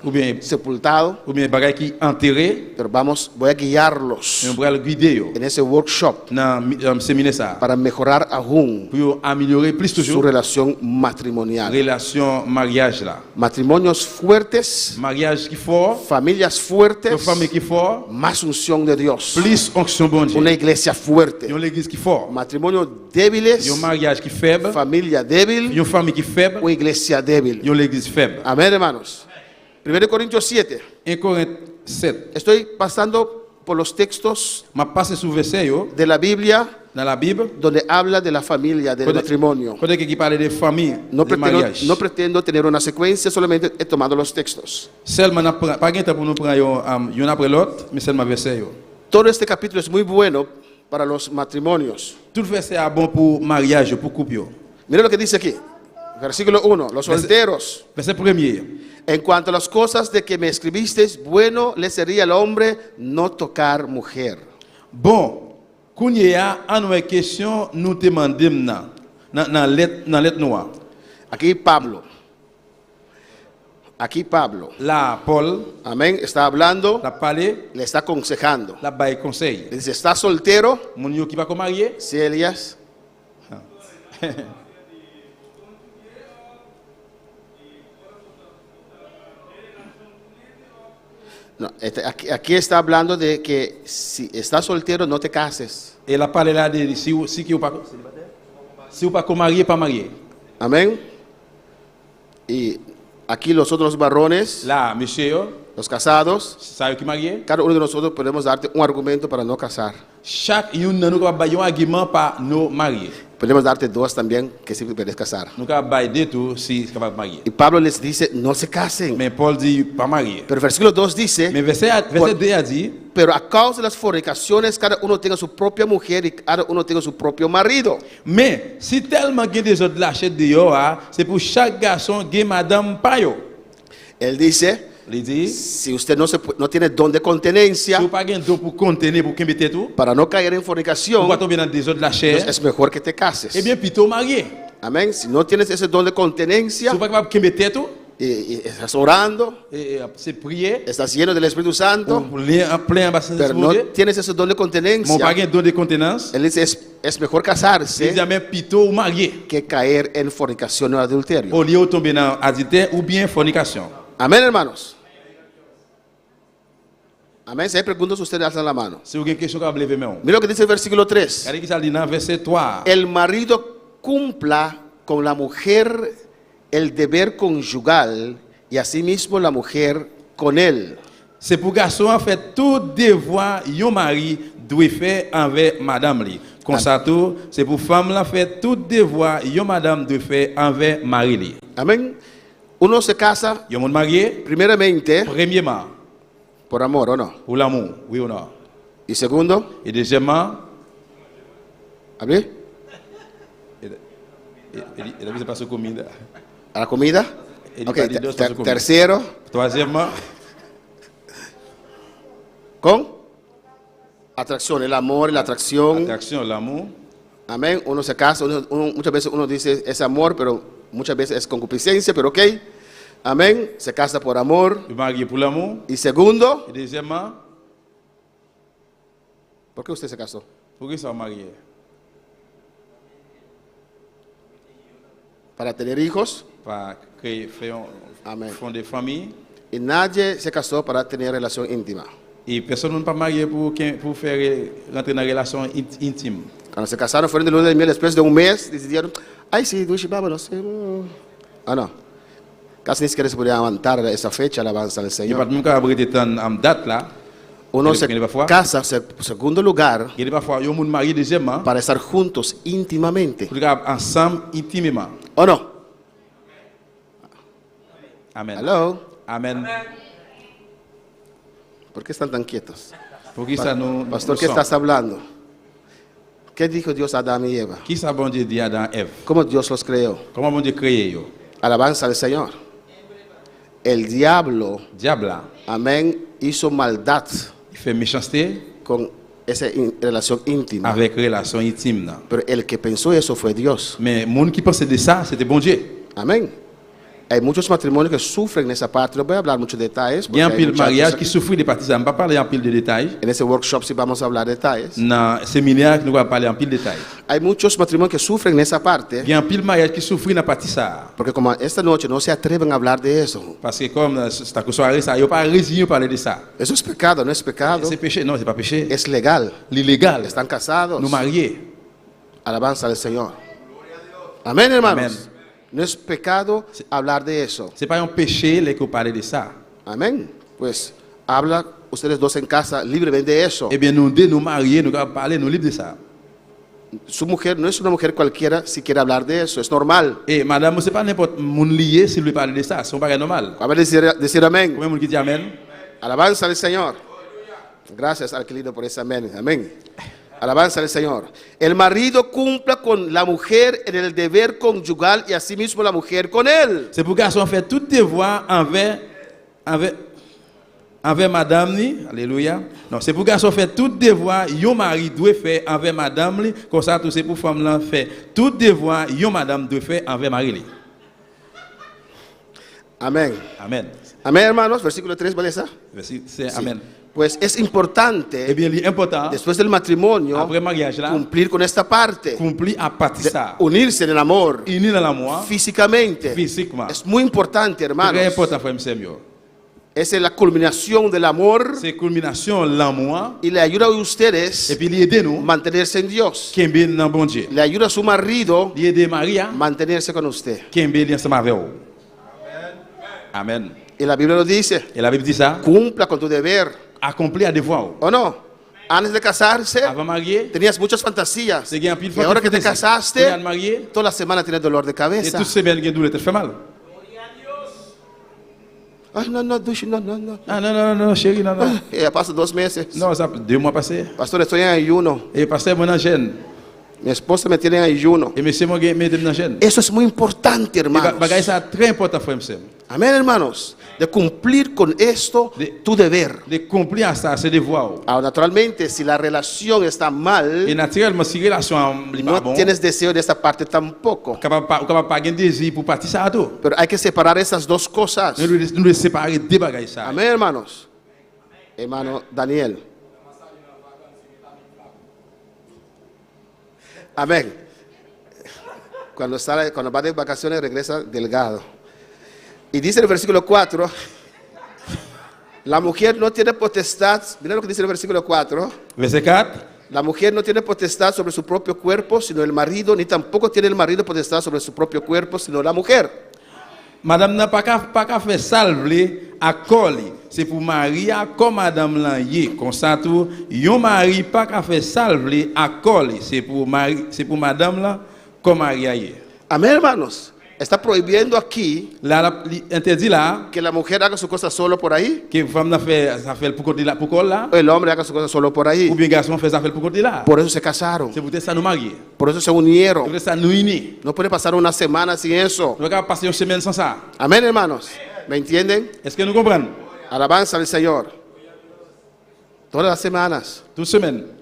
Ou bien sepultado, bagailles qui enterrés. pero voy a guiarlos Et on va le guider en ese workshop dans le séminaire ça. para mejorar aún Pour améliorer plus su toujours relación matrimonial. relation mariage là. Matrimonios fuertes, Mariage qui fort, familias une fuertes, famille qui fort, más unción de Dios, plus onction bon Dieu. una iglesia fuerte. Une église qui fort, Matrimonios débiles, un mariage qui faible, familia débil une famille qui faible, o iglesia débil. une église faible. Amén, hermanos. 1 Corintios 7. 1 Corinthiens 7. Estoy pasando por los textos Je passe sous verset yo, de la Biblia dans la Bible. donde habla de la familia, del matrimonio. Quand qui parle de famille, No de mariage. pretendo tener una secuencia, solamente he tomado los textos. Seulement pas gain temps pour nous prendre un après l'autre, mais seulement verset yo. Todo este capítulo es muy bueno para los matrimonios. Tout verset est bon pour mariage, pour couple yo. Mira lo que dice aquí. Versículo 1. Los solteros. Verset premier. En cuanto a las cosas de que me escribisteis, bueno le sería al hombre no tocar mujer. Bon, kounya a une question nous demandons dans lettre noire. Aquí Pablo. Aquí Pablo. Là Paul Amén. Está hablando, l'a parlé, le está aconsejando. l'a bail conseil. Le dice, ¿estás soltero? Mon yo qui va comme marié, Sí, Elías. No, aquí está hablando de que si estás soltero no te cases. et la parlé là de si qui ou pas si ou pas comme marié pas marié. Amén. Y aquí los otros varones Là monsieur yo, Los casados, Ça qui marié? cada uno de nosotros podemos darte un argumento para no casar. Chaque une nous va bailler un argument par nos mariés. Podemos darte dos también que sí puedes casar. Nous va bailler deux tout si capable marier. Y Pablo les dice, no se casen. Mais Paul dit pas marier. Pero el versículo 2 dice, Mais verset 2 a dit, pero a causa de las fornicaciones, cada uno tenga su propia mujer y cada uno tenga su propio marido. mais si tellement gain des autres lâcher dehors, c'est pour chaque garçon gain madame pa yo. Él dice, Il dit, si usted no tiene don de si continencia vous pas gain d'eau pour contenir pour qu'embêter tout, para no caer en pour fornicación, pas tomber dans des autres lâcher, es mejor que te cases. eh bien plutôt marier. Amén. Si no tienes ese don de Si continencia vous pas capable qu'embêter tout, y estás orando, et c'est prier estás lleno del Espíritu Santo, pour lire en plein bassin pero no de tienes ese don de mon pas continencia, gain don de contenance, él dice, es mejor il casarse dit mais plutôt marier que caer en fornicación o adulterio. au lieu de tomber dans adultère ou bien fornication. Amén, hermanos. Amén. Si hay preguntas, ustedes alzan la mano. Si vous avez une question, vous lever main. Mira lo que dice el versículo 3. Regardez qui ça dit dans verset 3. El marido cumpla con la mujer el deber conyugal y asimismo la mujer con él. C'est pour garçon en fait tout devoir yon mari doit faire envers madame li. Comme ça tout, c'est pour femme la fait tout devoir yon madame doit faire envers mari li. Amén. Uno se casa Yon monde marié primeramente premièrement por amor, ¿o no? pour l'amour, oui ou non. Y segundo, Et deuxièmement, ¿hablé? il a pas sur comida. ¿A la comida? El Ok, marido está su comida. tercero, Troisièmement, con atracción, el amor y la atracción. attraction, l'amour. Amén. Uno se casa, muchas veces uno dice es amor, pero muchas veces es concupiscencia, pero ok. Amén. Se casa por amor. Le marié pour l'amour. Y segundo, Et deuxièmement, ¿por qué usted se casó? pour qui ça marié? Para tener hijos. Para créer, faire Amen. fonder famille. Y nadie se casó para tener relación íntima. Et personne n'est pas marié pour faire rentrer dans une relation intime. Cuando se casaron, fueron de luna de miel, después de un mes, decidieron, ay sí, Dushi, vámonos. Ah, no. Casi ni siquiera se podía aguantar esa fecha, alabanza al Il n'y a Señor. pas de même qui a arrêté en date là. Uno se Il y a parfois- casa, segundo lugar, Il y a parfois, il y a un monde marié deuxièmement, para estar juntos íntimamente. pour regarder ensemble intimement. ¿O no? Amen. Hello. Amen. ¿Por qué están tan quietos? Pour qui ça nous Pastor, nous ¿qué sommes? estás hablando? ¿Qué dijo Dios a Adán y Eva? Qui ça bon Dieu dit à Adam et Ève? ¿Cómo Dios los creó? Comment bon Dieu créé yo? Alabanza al Señor. El diablo, Diable là, amén, hizo maldad il fait méchanceté con esa relación íntima. avec relation intime là. Pero el que pensó eso fue Dios. Mais le monde qui pensait de ça, c'était bon Dieu. Amén. Hay muchos matrimonios que sufren en esa parte. No voy a hablar muchos detalles. Il porque y a un hay pile muchachos mariage aquí. qui souffre des partisans. Je ne vais pas parler en pile de détails. En ese workshop sí vamos a hablar de detalles. Dans le séminaire, nous allons parler en pile de détails. Hay muchos matrimonios que sufren en esa parte. Il y a un pile mariage qui souffre dans la partie ça. Porque como esta noche no se atreven a hablar de eso. Parce que comme c'est à soirée, ça, il n'y a pas résigné de parler de ça. Eso es pecado, no es pecado. C'est péché? Non, c'est pas péché. Es legal. L'illégal. Están casados. Nous mariés. Alabanza al Señor. Amén, hermanos. Amén. No es pecado hablar de eso. C'est pas un péché les que parler de ça. Amén. Pues habla ustedes dos en casa libremente de eso. Eh bien, nous deux, nous mariés, nous allons parler, nous libres de ça. Su mujer no es una mujer cualquiera si quiere hablar de eso. Es normal. Et madame, c'est pas n'importe monde lié s'il veut parler de ça. C'est pas normal. A ver, decir amén. Combien de monde qui dit amen? Alabanza al Señor. Gracias, Alquilino, por ese amén. Amén. Alabanza al Señor. El marido cumpla con la mujer en el deber conyugal y asimismo la mujer con él. C'est pour garçon fait tout devoir envers madame ni, alléluia. Non, c'est pour garçon fait tout devoir yon mari doit faire envers madame li, comme ça tout c'est pour femme là fait tout devoir yon madame doit faire envers mari li. Amén. Amen. Amén, hermanos. Versículo 3, ¿vale esa? C'est amen. Pues es importante, Eh bien, l'important después del matrimonio, après mariage là, cumplir con esta parte. accomplir à partir De ça. unirse en el amor Uni dans l'amour físicamente. physiquement. Es muy importante, hermanos. Très important frère monsieur. Es la culminación del amor C'est culmination l'amour y le ayuda a et ustedes puis l'aider nous a mantenerse en Dios. kembe dans bon Dieu. Le ayuda a su marido L'aider Maria a mantenerse con usted. kembe ensemble avec vous. Amen. Y la Biblia lo dice. Et la Bible dit ça. Cumpla con tu deber. Accomplir un devoir. ¿O no? Antes de casarse, Avant marié, tenías muchas fantasías. c'est qu'il y a un pile Y ahora que te Quand casaste, tu marié, toda la semana tienes dolor de et cabeza. toute semaine, il y a douleur, te fait mal. Ay, no, no. Ah non, chérie, non. Y ya pasan 2 meses. Non, ça 2 mois passés. Pastor, estoy en ayuno. Et pasteur, moi, en gêne. Mi esposa me tiene en ayuno. Et monsieur, moi, me en gêne. Eso es muy importante, Et hermanos. bagaille, ça très important, frère, monsieur. Amén, hermanos. De cumplir con esto, tu deber. De accomplir ça, c'est devoir. Ahora, naturalmente, si la relación está Et mal, naturellement, si la relation n'est pas no bonne, tienes deseo de esta parte tampoco. capable pas avoir désir pour partir ça à tout. Pero hay que separar esas dos cosas. Nous devons séparer deux bagailles ça. Amén, hermanos. Hermano Daniel. Amén. Cuando va de vacaciones regresa delgado. Y dice el versículo 4, la mujer no tiene potestad, mira lo que dice el versículo 4, Verset 4. la mujer no tiene potestad sobre su propio cuerpo, sino el marido, ni tampoco tiene el marido potestad sobre su propio cuerpo, sino la mujer. Madame n'a pas qu'à faire salver à coller. C'est pour Maria comme madame là y comme ça tout. Yon mari pas qu'à faire salver à coller. C'est pour madame là comme Maria y. Amén, hermanos. Está prohibiendo aquí Là interdit là que la mujer haga su cosa solo por ahí, que femme n'a fait ça fait pour côté là pour coller là o el hombre haga su cosa solo por ahí. ou bien garçon fait ça fait pour côté là. Por eso se casaron, C'est pour ça nous marier. por eso se unieron. C'est pour ça nous unis. No puede pasar una semana sin eso. Nous pas passer une semaine sans ça. Amén, hermanos. ¿Me entienden? Est-ce que nous comprenons? Alabanza al Señor. Todas las semanas. Toute semaine.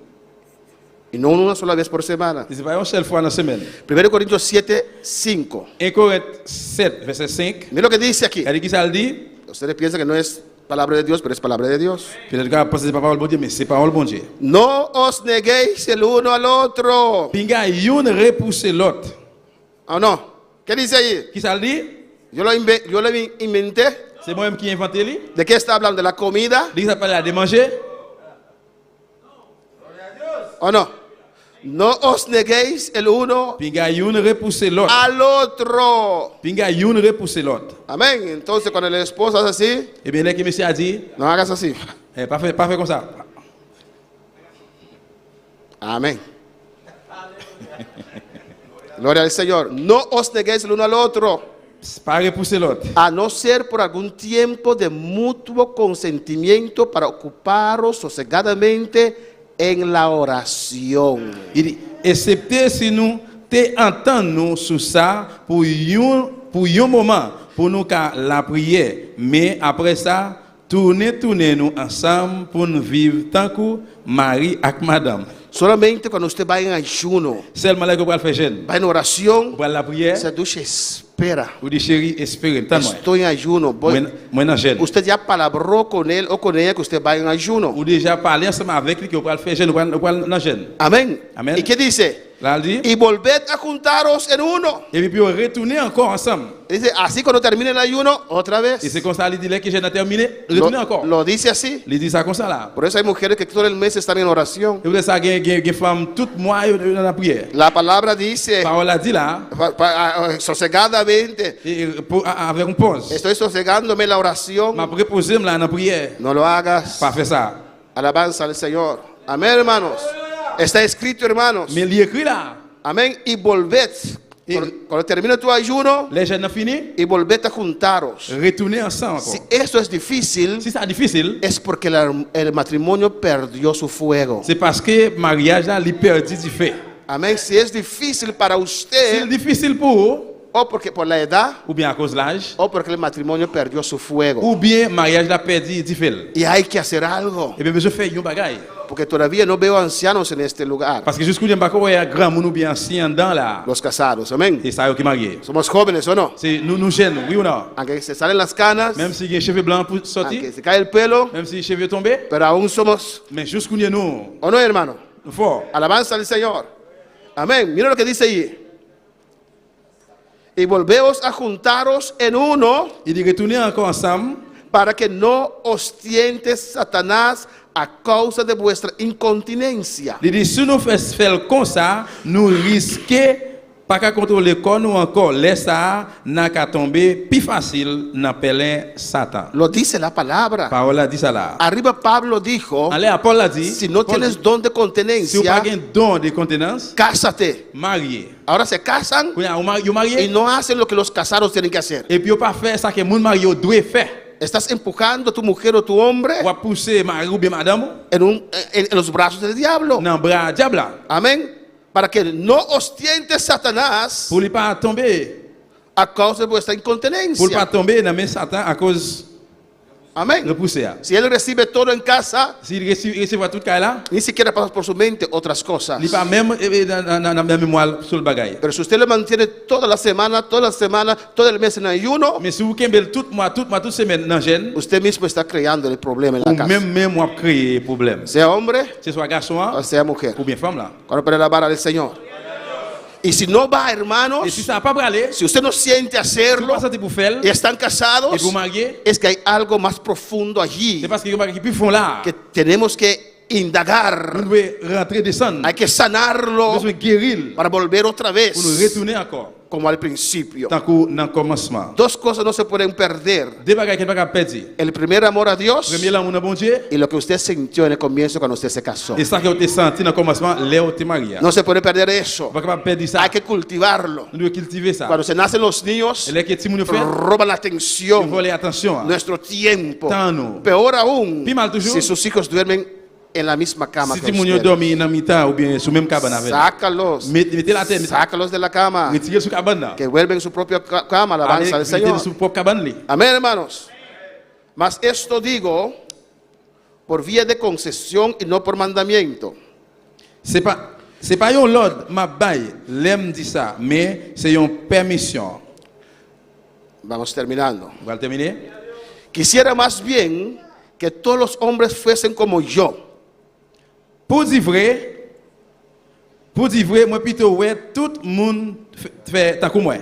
Y no una sola vez por semana. C'est pas une seule fois dans la semaine. 1 Corintios 7, 5. 1 Corinthiens 7 verset 5. Mira lo que dice aquí. Elle dit qui ça le dit? Ustedes piensan que no es palabra de Dios, pero es palabra de Dios. Peut-être qu'on pense que c'est pas parole bon Dieu, mais c'est parole bon Dieu. No os neguéis el uno al otro. Pinga yon repousse l'autre. ¿O no? ¿Qué dice ahí? Qui ça le dit? Yo lo inventé. C'est moi-même qui ai inventé lui. ¿De qué está hablando? ¿De la comida? Dit que ça parle de manger. ¿O no? No os neguéis el uno Pinga yon repousse l'autre. al otro. Pinga yon repousse l'autre. Amén. Entonces, cuando el esposo hace así, Et bien là que monsieur a dit, no hagas así. pas fait comme ça. Amén. Gloria al Señor. No os neguéis el uno al otro, Pas repousser l'autre. a no ser por algún tiempo de mutuo consentimiento para ocuparos sosegadamente en la oración. Il dit, excepté si nous te entendons sur ça pour un moment, pour nous faire la prière. Mais après ça, tournez nous ensemble pour nous vivre tant que mari et madame. Solamente cuando usted va en ayuno, Seulement là que vous allez faire jeûne. va en oración, Pour la prière, se duche, espera. vous dites chérie, espérez, tant moi. Estoy en ayuno. Moi dans jeûne. Usted ya palabró con él o con ella que usted va en ayuno. Ou déjà parler ensemble avec lui que vous allez faire jeûne, vous allez dans jeûne. Amén. Amén. ¿Y qué dice? Là, il dit, Y volved a juntaros en uno. et puis retourner encore ensemble. Dice, así cuando termine el ayuno, otra Et vez. c'est comme ça, il dit là que jeûne a terminé, retourner encore. Lo dice así. Il dit ça comme ça là. Por eso hay mujeres que todo el mes están en oración. Et vous ça, il y a femmes tout mois dans la prière. La palabra dice, Parole a dit là, sosegadamente, et avec une pause. estoy sosegándome la oración. Ma reposer là dans la prière. No lo hagas. Pas faire ça. Alabanza al Señor. Amén, hermanos. Está escrito, hermanos. Mais il écrit là. Amén. Y volved. Cuando termine tu ayuno, Les jeunes ont fini, y volved a juntaros. retourner ensemble Si encore. esto es difícil, Si c'est difficile, es porque el matrimonio perdió su fuego. c'est parce que le mariage là, il perdu du fait. Amén. Si es difícil para C'est usted, difficile pour vous, o porque por la edad, ou bien à cause de l'âge, o porque el matrimonio perdió su fuego. ou bien le mariage là perdu du fait. Y hay que hacer algo, Et bien, je fais une bagaille. porque todavía no veo ancianos en este lugar. Parce que jusqu'au il y a grand monde ou bien ancien dans là. Los casados, amén. Et ça, qui marié. Somos jóvenes, ¿o no? C'est nous jeunes, oui ou non? Aunque se salen las canas, Même si il y a cheveux blancs pour sortir, aunque se cae el pelo, même si les cheveux tombés, pero aún somos, mais jusqu'au nous, ¿o no, hermano? fort. Alabanza al Señor. Amén. Mira lo que dice ahí. Y volveos a juntaros en uno, Il dit retourner encore ensemble para que no os tiente Satanás a causa de vuestra incontinencia. Il dit, si nous faisons comme ça, nous risquons pas qu'à contrôler corps nous encore, laisse ça n'a qu'à tomber plus facile dans pelin Satan. Lo dice la palabra. Parole a dit ça là. Arriba Pablo dijo, Allez, Paul a dit, si no Paul tienes dit, don de si vous pas continencia, un don de contenance, cásate. marié. Ahora se casan Vous y marié no hacen lo que los casados tienen que hacer. et puis vous pas faire ça que moun marié doit faire. Estás empujando a tu mujer o tu hombre Ou pousser mari ou bien madame en los brazos del diablo. dans bras diable là. Amén. Para que no os tiente Satanás Pour ne pas tomber, a causa de vuestra pour ne pas incontinencia. tomber dans mes Satan à cause Amén. de pousser. Si él recibe todo en casa, S'il receive tout cas là, ni siquiera pasa por su mente otras cosas. il pas même dans la mémoire sur le bagage. Pero si usted le mantiene toda la semana, todo el mes en ayuno, Mais si vous kembel tout mois, toute semaine dans jeûne, usted mismo está creando el problema en ou la casa. même moi créer problème. Sea hombre C'est soit garçon o sea mujer. ou bien femme là. Cuando pone la vara del Señor. Y si no va, Et si hermanos, ça va pas braler, si usted no siente si vous hacerlo pas senti pour faire, y están et casados, vous mariez, es que hay algo más profundo allí c'est parce que vous qui plus font là. que tenemos que Vous indagar. devez rentrer descendre. Hay que sanarlo Vous devez guérir para volver otra vez pour nous retourner encore como al principio. tant que dans le commencement. Dos cosas no se pueden perder. Deux bagages qui pas perdre. El primer amor a Dios Premier l'amour de bon Dieu y lo que usted sintió en el comienzo cuando usted se casó. et ça que vous avez senti dans le commencement, là où tu es marié. No se puede perder eso. Vous pas perdre ça. Hay que cultivarlo. Nous devons cultiver ça. Cuando se nacen los niños, Et là que ti moun fait, roban la il atención, faut aller attention. nuestro tiempo. Tant nous. Peor aún, Pi mal toujours. si sus hijos duermen en la misma cama Si que ti moun yo usted. dormi dans mi-temps ou bien sous même cabane avec. Sácalos. Mettez la tête, Sácalos de la cama. retirez sur cabane là. Que vuelven su propia cama, alabanza al Mettez Señor. sur propre cabane là. Amén, hermanos. Mas esto digo por vía de concesión y no por mandamiento. C'est pas un l'ordre m'a bail, l'aime dit ça, mais c'est une permission. Vamos terminando. On va terminer. Quisiera más bien que todos los hombres fuesen como yo. Pour dire vrai, moi plutôt ouais tout le monde fait tant que moi.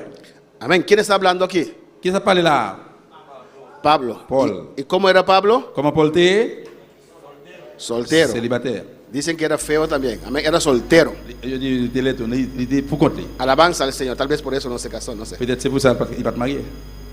Amén. ¿Quién está hablando aquí? Qui ça parle là? Pablo. Paul. ¿Y cómo era Pablo? Comment Paul était? Soltero. Célibataire. Dicen que era feo también. Amén. Era soltero. Je dis il était pour compter. Alabanza al Señor. Tal vez por eso no se casó, no sé. Peut-être c'est pour ça qu'il va te marier.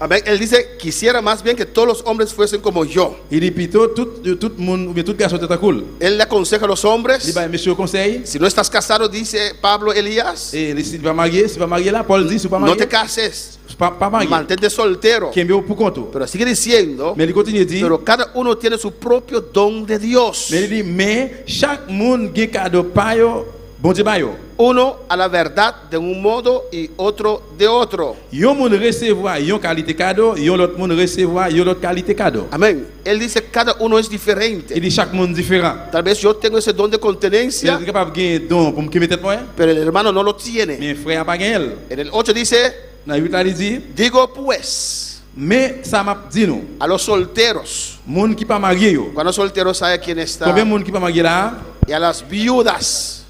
Amén. Él dice, quisiera más bien que todos los hombres fuesen como yo. Il dit plutôt tout le monde ou bien tout garçon est cool. Él le aconseja a los hombres. Il va monsieur conseil Si no estás casado, dice Pablo Elías, et s'il va marier là, Paul dit si pas no marier. te cases. Pas marier. Mantente soltero. Qui est pour compte. Pero sigue diciendo, Mais il continue dit pero cada uno tiene su propio don de Dios. mais il dit mais chaque monde a cadeau pa yo, bon Dieu ba yo. Uno a la verdad de un modo y otro de otro. Yon monde recevoir yon qualité cadeau, yon l'autre monde recevoir yon l'autre qualité cadeau. Amén. Él dice cada uno es diferente. Il dit chaque monde différent. Tal vez yo tengo ese don de Il continencia, est capable de gagner don pour me mettre moi, pero el hermano no lo tiene. mais frère pas gagner. En el 8 dice, Dans 8 il dit digo pues mais ça m'a dit nous, a los solteros. monde qui pas marié yo. Cuando solteros sabe quién está. Combien monde qui pas marié là? Y a las viudas,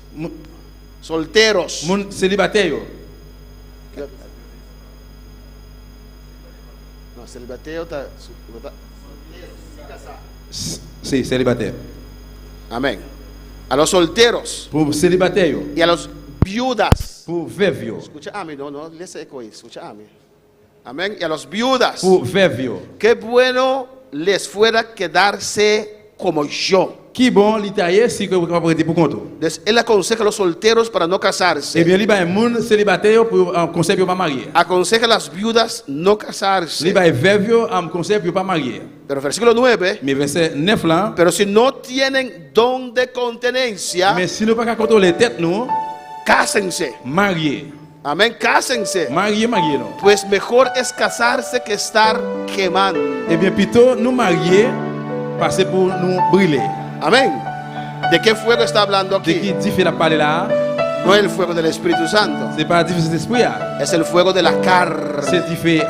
solteros. Monde célibataire yo. No, celibateo está. C'est célibataire. Amén. A los solteros Pour célibataire yo, y a los viudas. pour veuve yo, Escucha a mí, no, les eco ahí, escucha a mí. Amén. Y a los viudas. pour veuve yo. Qué bueno les fuera quedarse como yo. Qui bon l'italie si que vous prêter pour compte. Él aconseja a los solteros para no Eh casarse. bien, il va un monde célibataire pour un conseil pour pas marier. Aconseja a las viudas no casarse. Il va veuve un conseil pour pas marier. Pero versículo 9. Mais verset 9 là, Pero si no tienen don de continencia, mais si nous pas contrôler tête nous, cásense. marier. Amén, cásense. Marier non. Pues mejor es casarse que estar quemando. Eh bien, plutôt nous marier parce pour nous brûler. Amén. ¿De qué fuego está hablando De qui aquí? difficile à parler là, No es el fuego del Espíritu Santo, c'est pas difficile d'esprit là. es el fuego de la carne. C'est difficile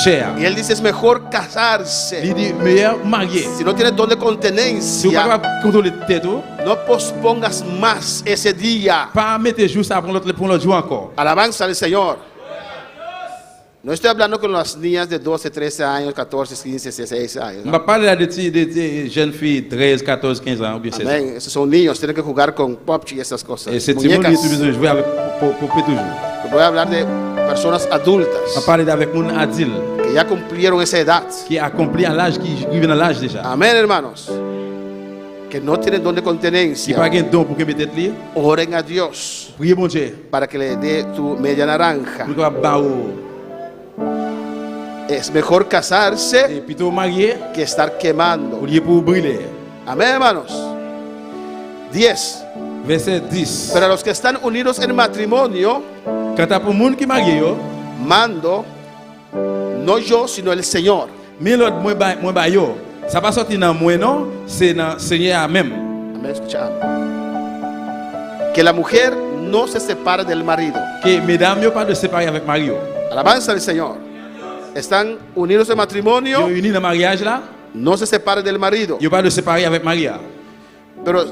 chair. Y él dice es mejor casarse. Il dit meilleur marier. Si no tienes don de Si vous continencia, pas contrôler tête ou, no pospongas más ese día. pas mettre jour ça pour l'autre jour encore. Alabanza al Señor. No estoy hablando con las niñas de 12, 13 años, 14, 15, 16 años. On ¿no? va parler là de jeunes filles 13, 14, 15 ans ou bien 16 ans. Amén. Esos son niños, tienen que jugar con PUBG y esas cosas. Et c'est Timon qui Muñecas. est besoin de jouer avec pour toujours. Voy a hablar de personas On adultas parle avec mon adulte que ya cumplieron esa edad. qui a accompli à l'âge qui vient à l'âge déjà. Amén, hermanos. Que no tienen don de Qui pas continencia. un don pour que mettre li. Oren a Dios Priez mon Dieu. para que le dé tu media naranja. Pour que ba ou Es mejor casarse et plutôt marié que estar quemando. au lieu pour brûler. Amén, hermanos. 10. Verset 10. Pero a los que están unidos en matrimonio, Quant à pour monde qui marié yo, mando, no yo, sino el Señor. mais l'autre moi ba yo, ça pas sorti dans moi non, c'est dans Seigneur même. Amén, escuchame. Que la mujer no se separe del marido. Que mesdames yo pas de séparer avec Mario. Alabanza al Señor. Están unidos en Yo matrimonio, unis dans mariage là, no se separe del marido. yo pas de séparer avec Maria. Pero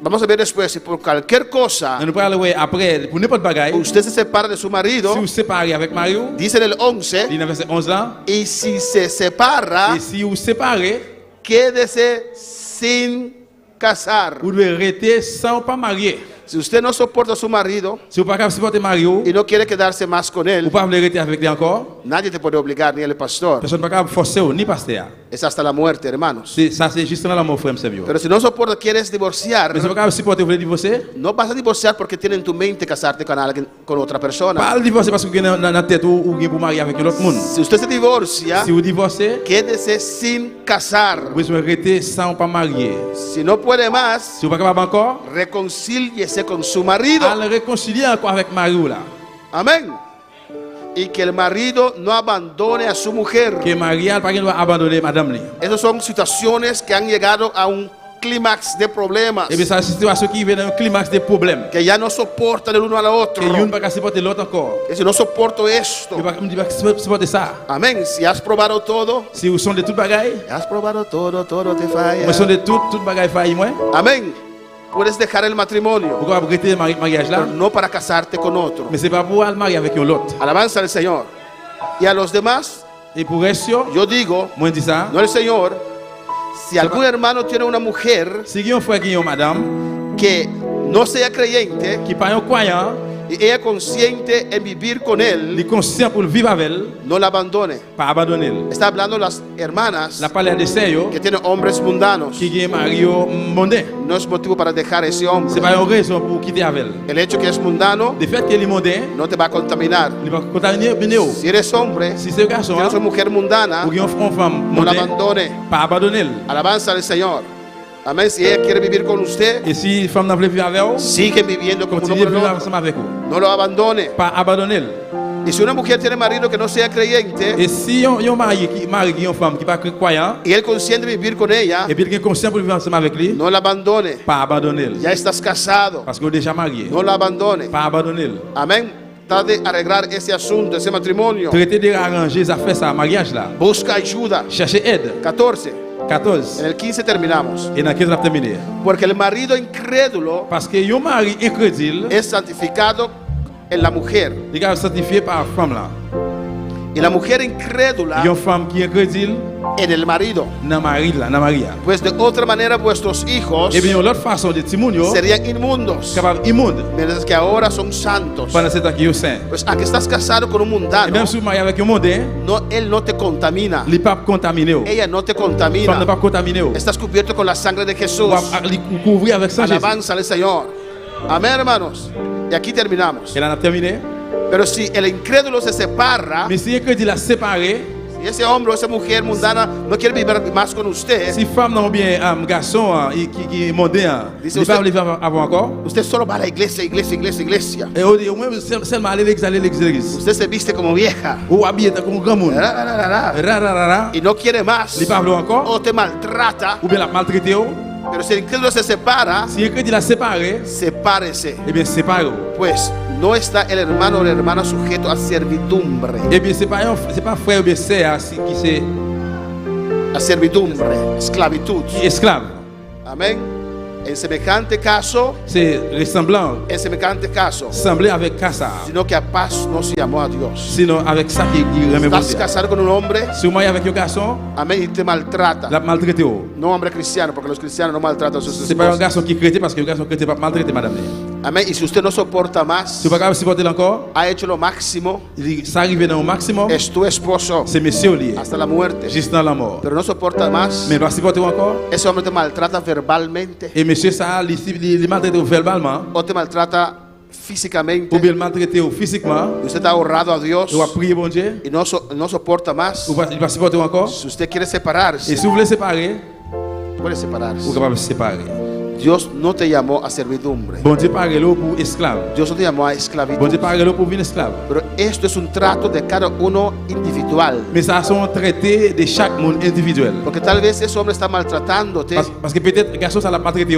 vamos a ver después, si por cualquier cosa Nous parlons ouais, après pour n'importe bagaille. usted se separa de su marido, Si vous séparez avec Mario, dice en el 11, il y a verset 11 là, y si se separa, et si vous séparez, quédese sin casar. vous devez rester sans pas marier. Si usted no soporta a su marido Si vous pas capable de supporter Mario, y no quiere quedarse más con vous él, pas voulez rester avec lui encore, nadie te puede obligar, ni el pastor. personne pas capable de forcer ou ni pasteur. Es hasta la muerte, hermanos. Ça c'est juste là mon frère Savio. Pero si no soporta, quieres divorciar, Mais si vous pas capable de supporter, vous voulez divorcer, no vas a divorciar porque tiene en tu mente casarte con alguien, con otra persona. pas le divorcer parce que vous avez dans la tête ou vous pour marier avec l'autre monde. Si usted se divorcia, Si vous divorcez, quédese sin casar. vous devez rester sans pas marier. Si no puede más, Si vous pas capable encore, reconcíliese con su marido. allez réconcilier encore avec Mario là. Amén. Y que el marido no abandone a su mujer. Que Maria pas doit abandonner madame li. Esas son situaciones que han llegado a un clímax de problemas, Et bien ça c'est une situation qui vient d'un climax des problèmes. que ya no soportan el uno al otro. Que une pas capable de supporter l'autre encore. Que si no soporto esto. Il pas capable de supporter ça. Amén. Si has probado todo, Si vous sont de toute bagaille, has probado todo, todo te falla. vous sont de toute bagaille failli moi. Amén. Puedes dejar el matrimonio, Pourquoi arrêter le mariage là? pero no para casarte con otro. Mais c'est pas pour aller marier avec l'autre. Alabanza al Señor. Y a los demás, Et pour eso, yo digo, moi dis ça. no el Señor, si algún hermano tiene una mujer Si un frère qui est madame que no sea creyente qui pas un croyant, y ella consciente en vivir con il est él, conscient pour vivre avec elle, no la abandone. pas abandonner. Está hablando las hermanas La parole de Seigneur que tienen hombres mundanos. qui est Mario mondain. No es motivo para dejar ese C'est hombre. pas une raison pour quitter avec elle. El hecho que es mundano Le fait qu'il est mondain, no te va a contaminar. il va contaminer bien. Si eres hombre, Si c'est un garçon, si eres una mujer mundana, ou une femme no la mondain, abandone. pas abandonner. Alabanza al Señor. Amén. Si ella quiere vivir con usted, Et si femme n'a plus vivre avec vous, sigue viviendo como un continuez à hombre vivre loco. ensemble avec vous. No lo abandone. Pas abandonner. Y si una mujer tiene marido que no sea creyente Et si un mari qui est une femme qui n'est pas croyant, y él consciente de vivir con ella, et puis il est conscient pour vivre ensemble avec lui, no la abandone. pas abandonner. Ya estás casado, Parce qu'il est déjà marié. no la abandone. Pas abandonner. Amén. Trata de arreglar ese asunto, ese matrimonio. Traiter de arranger les affaires, ça, mariage là. Busca ayuda. Chercher aide. 14. 14. En el 15 terminamos. Et dans 15 on a terminé. Porque el marido incrédulo Parce que un mari incrédule, es santificado en la mujer. il est sanctifié par la femme là. Y la mujer incrédula Une femme qui incrédule, en el marido. dans mari là, dans Maria. Pues de otra manera vuestros hijos Et bien l'autre façon de Timonio, serían inmundos, capable immonde mientras que ahora son santos. pendant ce temps qu'il est saint. Pues a que estás casado con un Et mundano, même si vous mariez avec un mondain, no, él no te contamina, il n'est pas contaminé. ella no te La femme n'est contamina. pas contaminée. Estás cubierto con la sangre de Jesús. Vous couvrir avec ça Jésus. Alabanza al Señor. Amén, hermanos. Y aquí terminamos. Et là on a terminé. Pero si el incrédulo se separa, Mais si incrédule l'a séparé, si ese hombre o esa mujer mundana no quiere vivir más con usted, si femme non bien garçon qui est mondain, Dice il usted- va vivre avant encore. usted solo va a la iglesia, iglesia, iglesia, iglesia. Et au moins seulement aller l'église. Usted se viste como vieja. Ou habillé comme un grand monde. Ra, ra, ra, ra. Rararara. Y no quiere más. Il parle encore. O te maltrata. Ou bien la maltraité. Pero si el incrédulo se separa, Si incrédule l'a séparé, sepárese. eh bien séparé. Pues no está el hermano o la hermana sujeto a servidumbre. Eh bien c'est pas frère ou bien sœur qui c'est A servidumbre, esclavitud. esclave. Amén. En semejante caso, C'est ressemblant, sembler avec Casa. sino que a paz no se llamó a Dios. Sinon avec ça qui remet bon Estás Dieu. casado con un hombre, Si vous mariez avec un garçon, amén, y te maltrata. la maltraité. No hombre cristiano, porque los cristianos no maltratan a sus C'est pas un esposas. garçon qui est chrétien parce que le garçon chrétien pas maltraité madame. Amén. Y si usted no soporta más, Si vous ne pouvez pas supporter encore, ha hecho lo máximo, ça arrive dans le maximum, es tu esposo c'est monsieur lié, hasta la muerte, juste dans la mort. pero no soporta más, Mais il va supporter encore. ese hombre te maltrata verbalmente Et monsieur ça, il maltraite verbalement, o te maltrata físicamente, ou bien il maltraite physiquement, y usted ha ahorrado a Dios ou va prier bon Dieu, y no soporta más. il va supporter encore. Si usted quiere Et separarse, si vous voulez séparer, puede vous separarse. êtes capable de séparer. Dios no te llamó a servidumbre. Bon Dieu parle là pour esclave. Dios no te llamó a Bon esclavitud. Dieu parle là pour venir esclave. Pero esto es un trato de cada uno individual. Mais ça sont traités de chaque monde individuel. Porque tal vez ese hombre está maltratándote, Parce que peut-être garçon ça l'a maltraité,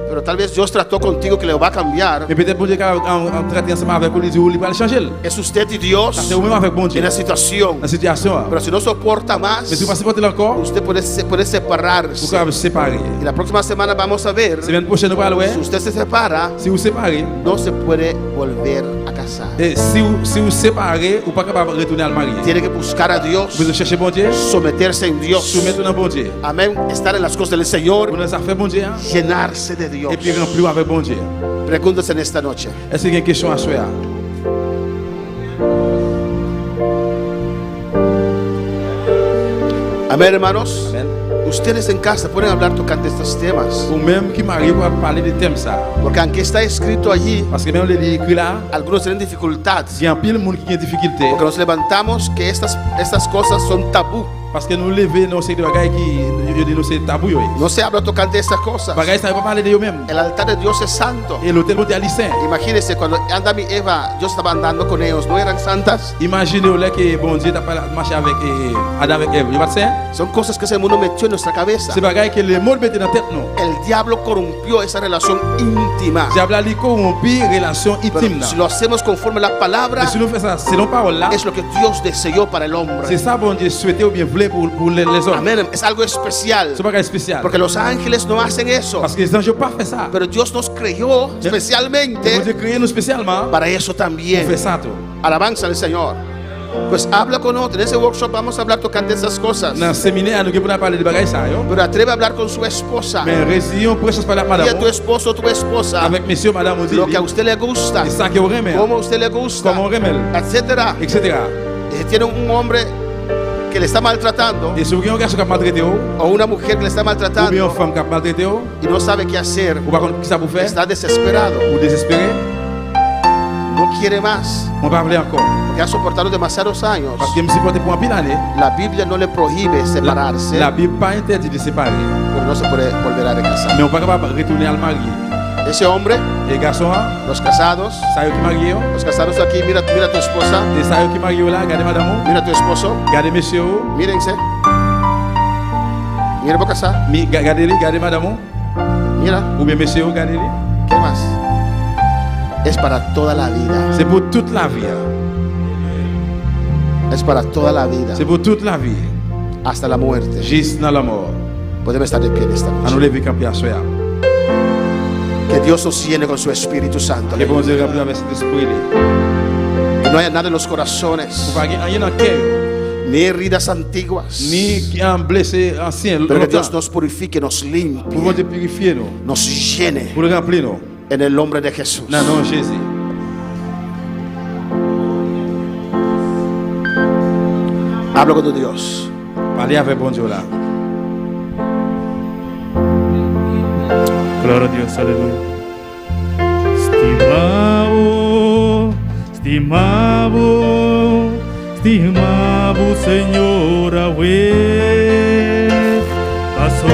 pero tal vez Dios trató contigo que le va a cambiar. mais peut-être bon Dieu en traiter ensemble avec lui, il va le changer. Es usted y Ça Dios c'est vous même avec bon Dieu. en la situación. La situation. Pero si no soporta más, Mais si vous ne supportez encore, usted puede vous separarse. pouvez séparer. Y la próxima semana vamos a ver, Semaine prochaine, nous allons si usted se separa, si vous séparez, no se puede volver a casar. et si vous séparez, vous pas capable de retourner à le marier. Tiene que buscar a Dios, Vous devez chercher bon Dieu, someterse en Dios. soumettre dans bon Dieu. Amén. Estar en las cosas del Señor, Vous nous avez fait bon Dieu, llenarse de Dios. et puis remplir avec bon Dieu. Pregúntese en esta noche. Est-ce qu'il y a une question à soi? Amén, hermanos. Amen. Ustedes en casa pueden hablar tocante estos temas. Ou même qui marie pour parler de thème ça. Porque aunque está escrito allí, Parce que même les écrits là, algunos tienen dificultad. il y a un pile de monde qui a des difficultés. Porque nos levantamos que estas cosas son tabú. Parce que nous lever dans ces bagages qui nous c'est tabou. No se habla tocante de estas cosas. Bagages ça ne va pas parler de eux-mêmes. El altar de Dios es santo. Et l'hôtel monté à Lycée. Imagínense cuando Adam y Eva, Dios estaba andando con ellos, ¿no eran santas? Imaginez là que bon Dieu t'a pas marché avec Adam avec Ève. Il va dire Son cosas que ese mundo metió en nuestra cabeza. c'est bagages que le monde mettait dans tête nous. El diablo corrompió esa relación íntima. Diable a corrompu relation Pero intime. si lo hacemos conforme a la palabra, Mais si nous faisons ça, c'est non parole là. es lo que Dios deseó para el hombre. C'est ça bon Dieu souhaitait ou bien voulait pour les hommes. Amén. Es algo especial. C'est pas un spécial. Porque los ángeles no hacen eso. Parce que les anges pas fait ça. Pero Dios nos creyó Bon especialmente Dieu créé nous spécialement para eso pour también. faire ça tout. Alabanza al Señor. Pues habla con otro. En ese workshop vamos a hablar tocante esas cosas. Dans le séminaire nous pour parler de bagages ça yo. Pero atreve a hablar con su esposa. Mais résilions prêches par la Y madame. a tu esposo, tu esposa. Avec monsieur madame on dit Lo que a usted le gusta. c'est ça que vous aimez. Como a usted le gusta. Como remel. Etcétera. Etc. Y si tiene un hombre que le está maltratando, Et si vous avez un garçon qui a maltraité ou o una mujer que le está bien une maltratando femme qui a maltraité ou y no sabe qué hacer, par contre qui ça pour faire está desesperado, ou désespéré, no quiere más, on va parler encore. porque ha soportado demasiados años. Parce que me supporter pour un pile année. La Biblia no le prohíbe separarse, La Bible pas interdit de séparer. pero no se puede volver a recasar. Mais on pas capable de retourner à le marier. Ese hombre, Et garçon, los casados ça qui marié, aquí, mira tu esposa, et ça qui marié là, regardez madame, mira tu esposo, regardez monsieur, mírense, mira por casar, regardez madame, mira, ou bien monsieur, regardez. ¿qué más? Es para toda la vida, C'est pour toute la vie. es para toda la vida, C'est pour toute la vie. hasta la muerte. Juste dans la mort. Podemos estar de pie en esta À nous noche. lever camper à soi. Que Dios nos llene con su Espíritu Santo. Que bon Dieu remplit avec cet esprit. Que no haya nada en los corazones, Pour pas qu'il y ait rien dans le cœur, ni heridas antiguas, ni qui a un blessé ancien. pero que Dios Pour nos purifique, nos bon limpie, Dieu purifier nous. nos llene Pour le remplir nous. en el nombre de Jesús. Dans le nom de Jésus. Hablo con tu Dios. Parlez avec bon Dieu là. Gloria a Dios, aleluya. Estimado Señor, Abue, pasó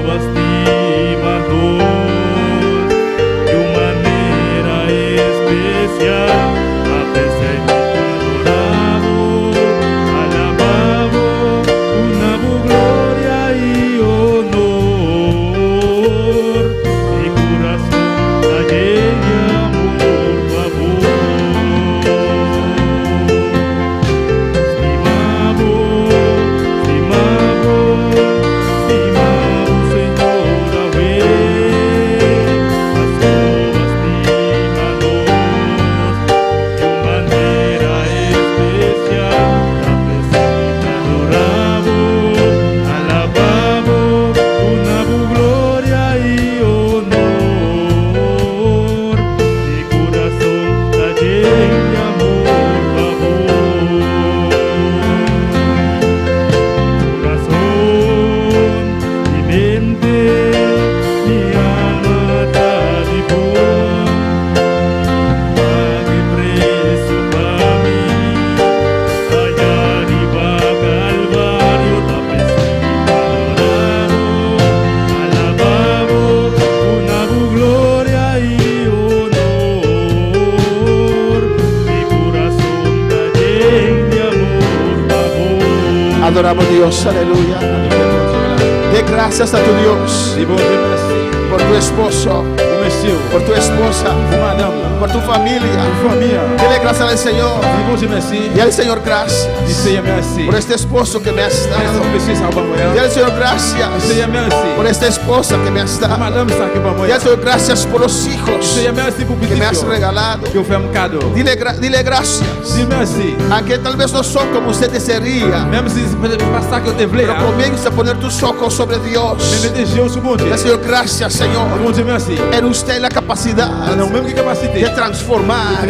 bastimado de manera especial, adorado, alabado, una gloria y honor, mi corazón está lleno de amor, tu amor. Estimado Adoramos a Dios, aleluya. De gracias a tu Dios por tu esposo, por tu esposa, por tu familia. Dile gracias al Señor. Y al Señor gracias por este esposo que me has dado. Y al Señor gracias por esta esposa que me has dado. Y al Señor gracias por los hijos que me has regalado. Dile gracias. Aunque tal vez no son como usted desearía, pero comienza a poner tus ojos sobre Dios. Y al Señor gracias, Señor. En usted la capacidad de transformar,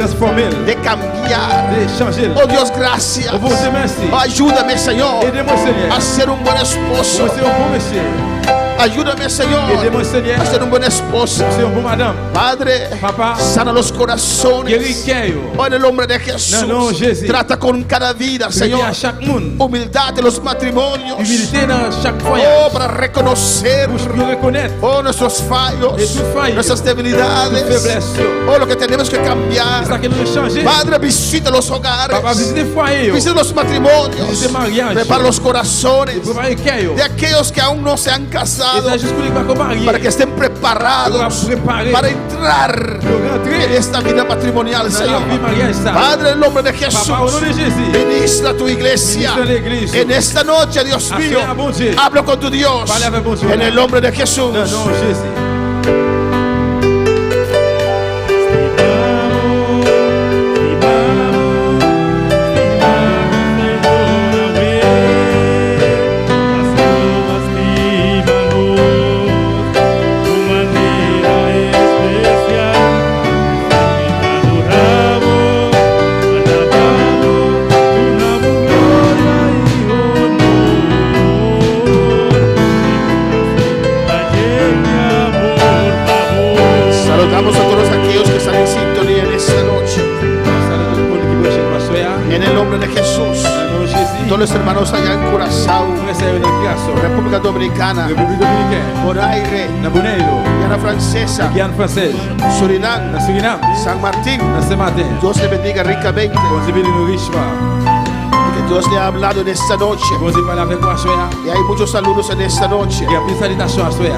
de cambiar. Oh Dios, gracias. Ayúdame, Señor, a ser un buen esposo. Ayúdame, Señor, a ser un buen esposo. Padre, sana los corazones. Oh, en el nombre de Jesús, trata con cada vida, Señor. Humildad de los matrimonios. Oh, para reconocer nuestros fallos, nuestras debilidades. Oh, lo que tenemos que cambiar. Padre, visita los hogares, visita los matrimonios, prepara los corazones de aquellos que aún no se han casado, para que estén preparados para entrar en esta vida matrimonial, Señor. Padre, en el nombre de Jesús, ministra a tu iglesia en esta noche, Dios mío. Habla con tu Dios en el nombre de Jesús. Saludamos a todos aquellos que están en sintonía en esta noche. En el nombre de Jesús. Todos los hermanos allá en Curazao, República Dominicana, Bonaire, Guiana Francesa, Surinam, San Martín. Dios le bendiga ricamente. Dios le ha hablado en esta noche. Y hay muchos saludos en esta noche.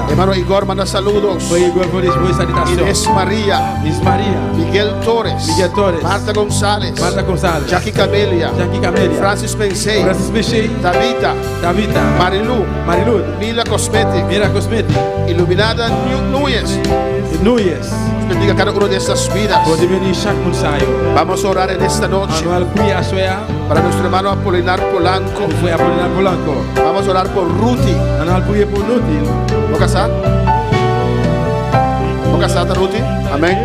Hermano Igor manda saludos. Inés María, Miguel Torres, Marta González, Jackie Camelia, Francis Pensey, Davita, Marilu, Mila Cosmetic, Iluminada Núñez. Bendiga cada uno de estas vidas. Vamos a orar en esta noche para nuestro hermano Apolinar Polanco. Vamos a orar por Ruti. ¿No casar? ¿No casar, Ruti? Amén.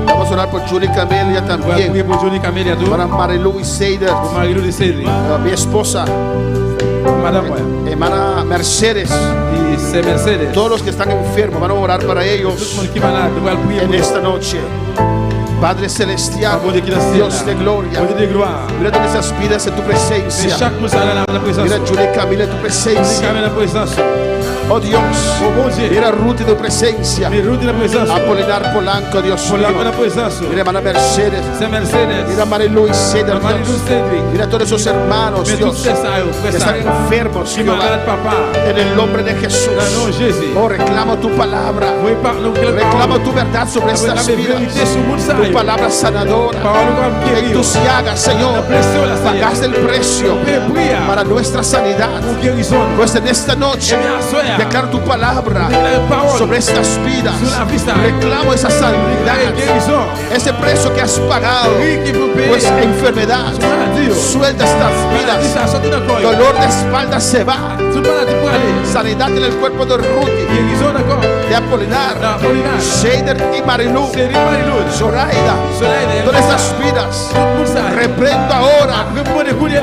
Vamos a orar por Julie Camelia también. Para Marilu y Seider, mi esposa. Hermana Mercedes. Todos los que están enfermos, van a orar para ellos en esta noche. Padre celestial, Dios de gloria, mira todas esas vidas en tu presencia. Mira Julie Camila en tu presencia. Oh Dios, mira Ruth en tu presencia. Apolinar Polanco, Dios mío. Mira hermana Mercedes. Mira Marilu y Cedar, mira todos esos hermanos, Dios, que están enfermos, en el nombre de Jesús. Oh, reclamo tu palabra, reclamo tu verdad sobre estas vidas. Tu palabra sanadora, que en tus llagas, Señor, pagaste el precio para nuestra sanidad. Pues en esta noche declaro tu palabra sobre estas vidas. Reclamo esa sanidad, ese precio que has pagado. Pues enfermedad, suelta estas vidas. Dolor de espalda se va. Sanidad en el cuerpo de Ruth, de Apolinar, Shader y Marilu, Zoraida, todas estas vidas. Reprendo ahora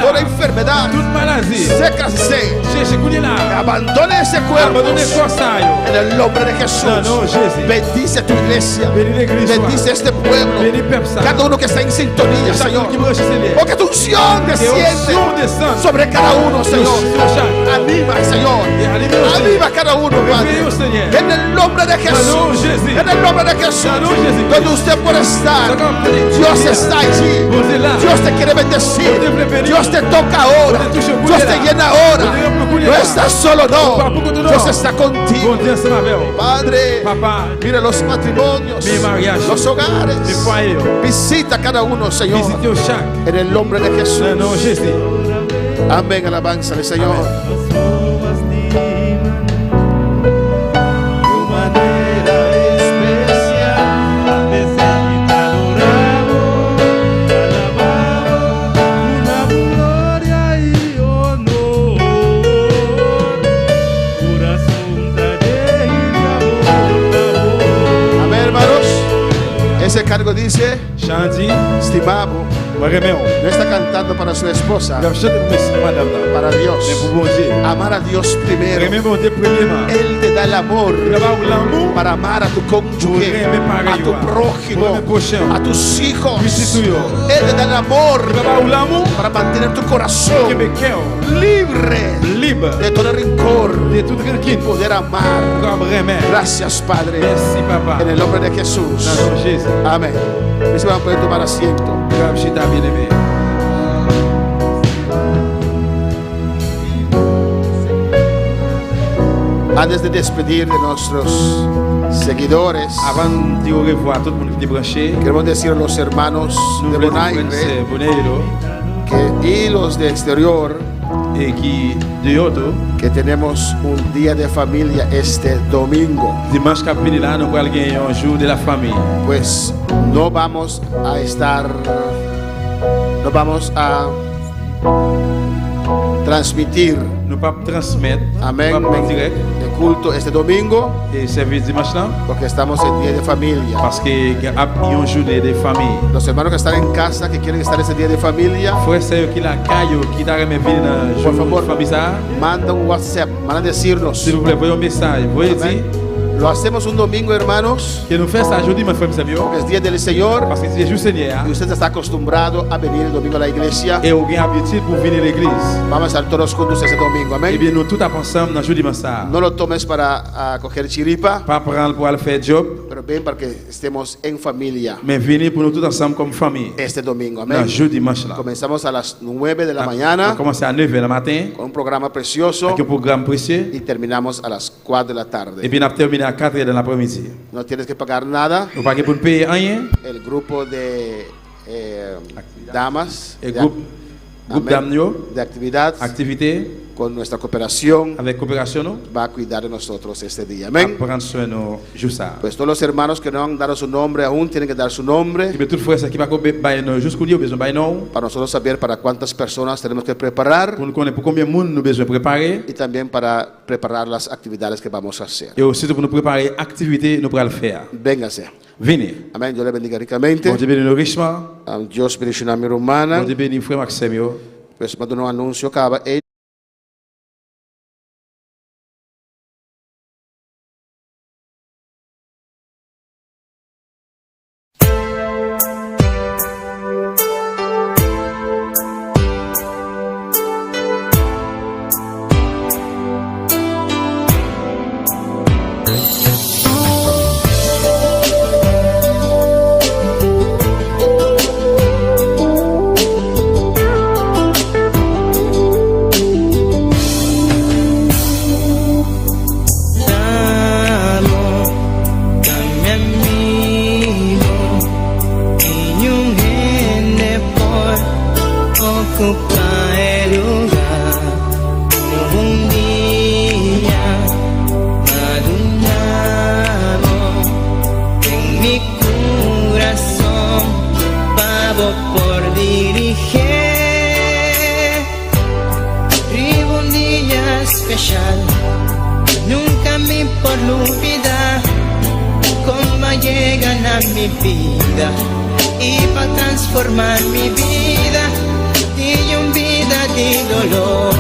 toda enfermedad. Sécase, abandone ese cuerpo en el nombre de Jesús. Bendice a tu iglesia, bendice a este pueblo, cada uno que está en sintonía, Señor. Porque tu unción desciende sobre cada uno, Señor. Anima, Señor, anima a cada uno, Padre. En el nombre de Jesús, en el nombre de Jesús, donde usted puede estar, Dios está allí. Dios te quiere bendecir. Dios te toca ahora. Dios Dios te llena ahora. No estás solo, no. Dios está contigo. Padre, mira los matrimonios, los hogares. Visita cada uno, Señor, en el nombre de Jesús. Amén, alabanza al Señor. Ese cargo dice, estimado, no está cantando para su esposa, para Dios. Amar a Dios primero. Él te da el amor para amar a tu cónyuge, a tu prójimo, a tus hijos. Él te da el amor para mantener tu corazón libre de todo rencor y poder amar. Gracias, Padre, en el nombre de Jesús. Amén. Se van a poder tomar asiento. Antes de despedir de nuestros seguidores, queremos decir a los hermanos de Bonaire y los de exterior que tenemos un día de familia este domingo. Pues no vamos a transmitir amén, el culto este domingo porque estamos en día de familia. Los hermanos que están en casa, que quieren estar ese día de familia, por favor, manda un WhatsApp, van a decirnos. Amén. Lo hacemos un domingo, hermanos, porque es día del Señor y usted está acostumbrado a venir el domingo a la iglesia. Vamos a estar todos juntos ese domingo, amén. No lo tomes para coger chiripa, pero ven para que estemos en familia este domingo, amén. Comenzamos a las 9 de la mañana con un programa precioso y terminamos a las 4 de la tarde. 4 de l'après-midi. No tienes que pagar nada. No pagues pour payer rien. El grupo de damas, el groupe de actividad con nuestra cooperación, va a cuidar de nosotros este día. Amén. Pues todos los hermanos que no han dado su nombre aún tienen que dar su nombre para nosotros saber para cuántas personas tenemos que preparar y también para preparar las actividades que vamos a hacer. Véngase. Amén. Dios le bendiga ricamente. Dios bendiga a mi hermana. Pues mando un anuncio acaba. Nunca me por olvidar cómo llegan a mi vida y para transformar mi vida y un vida de dolor.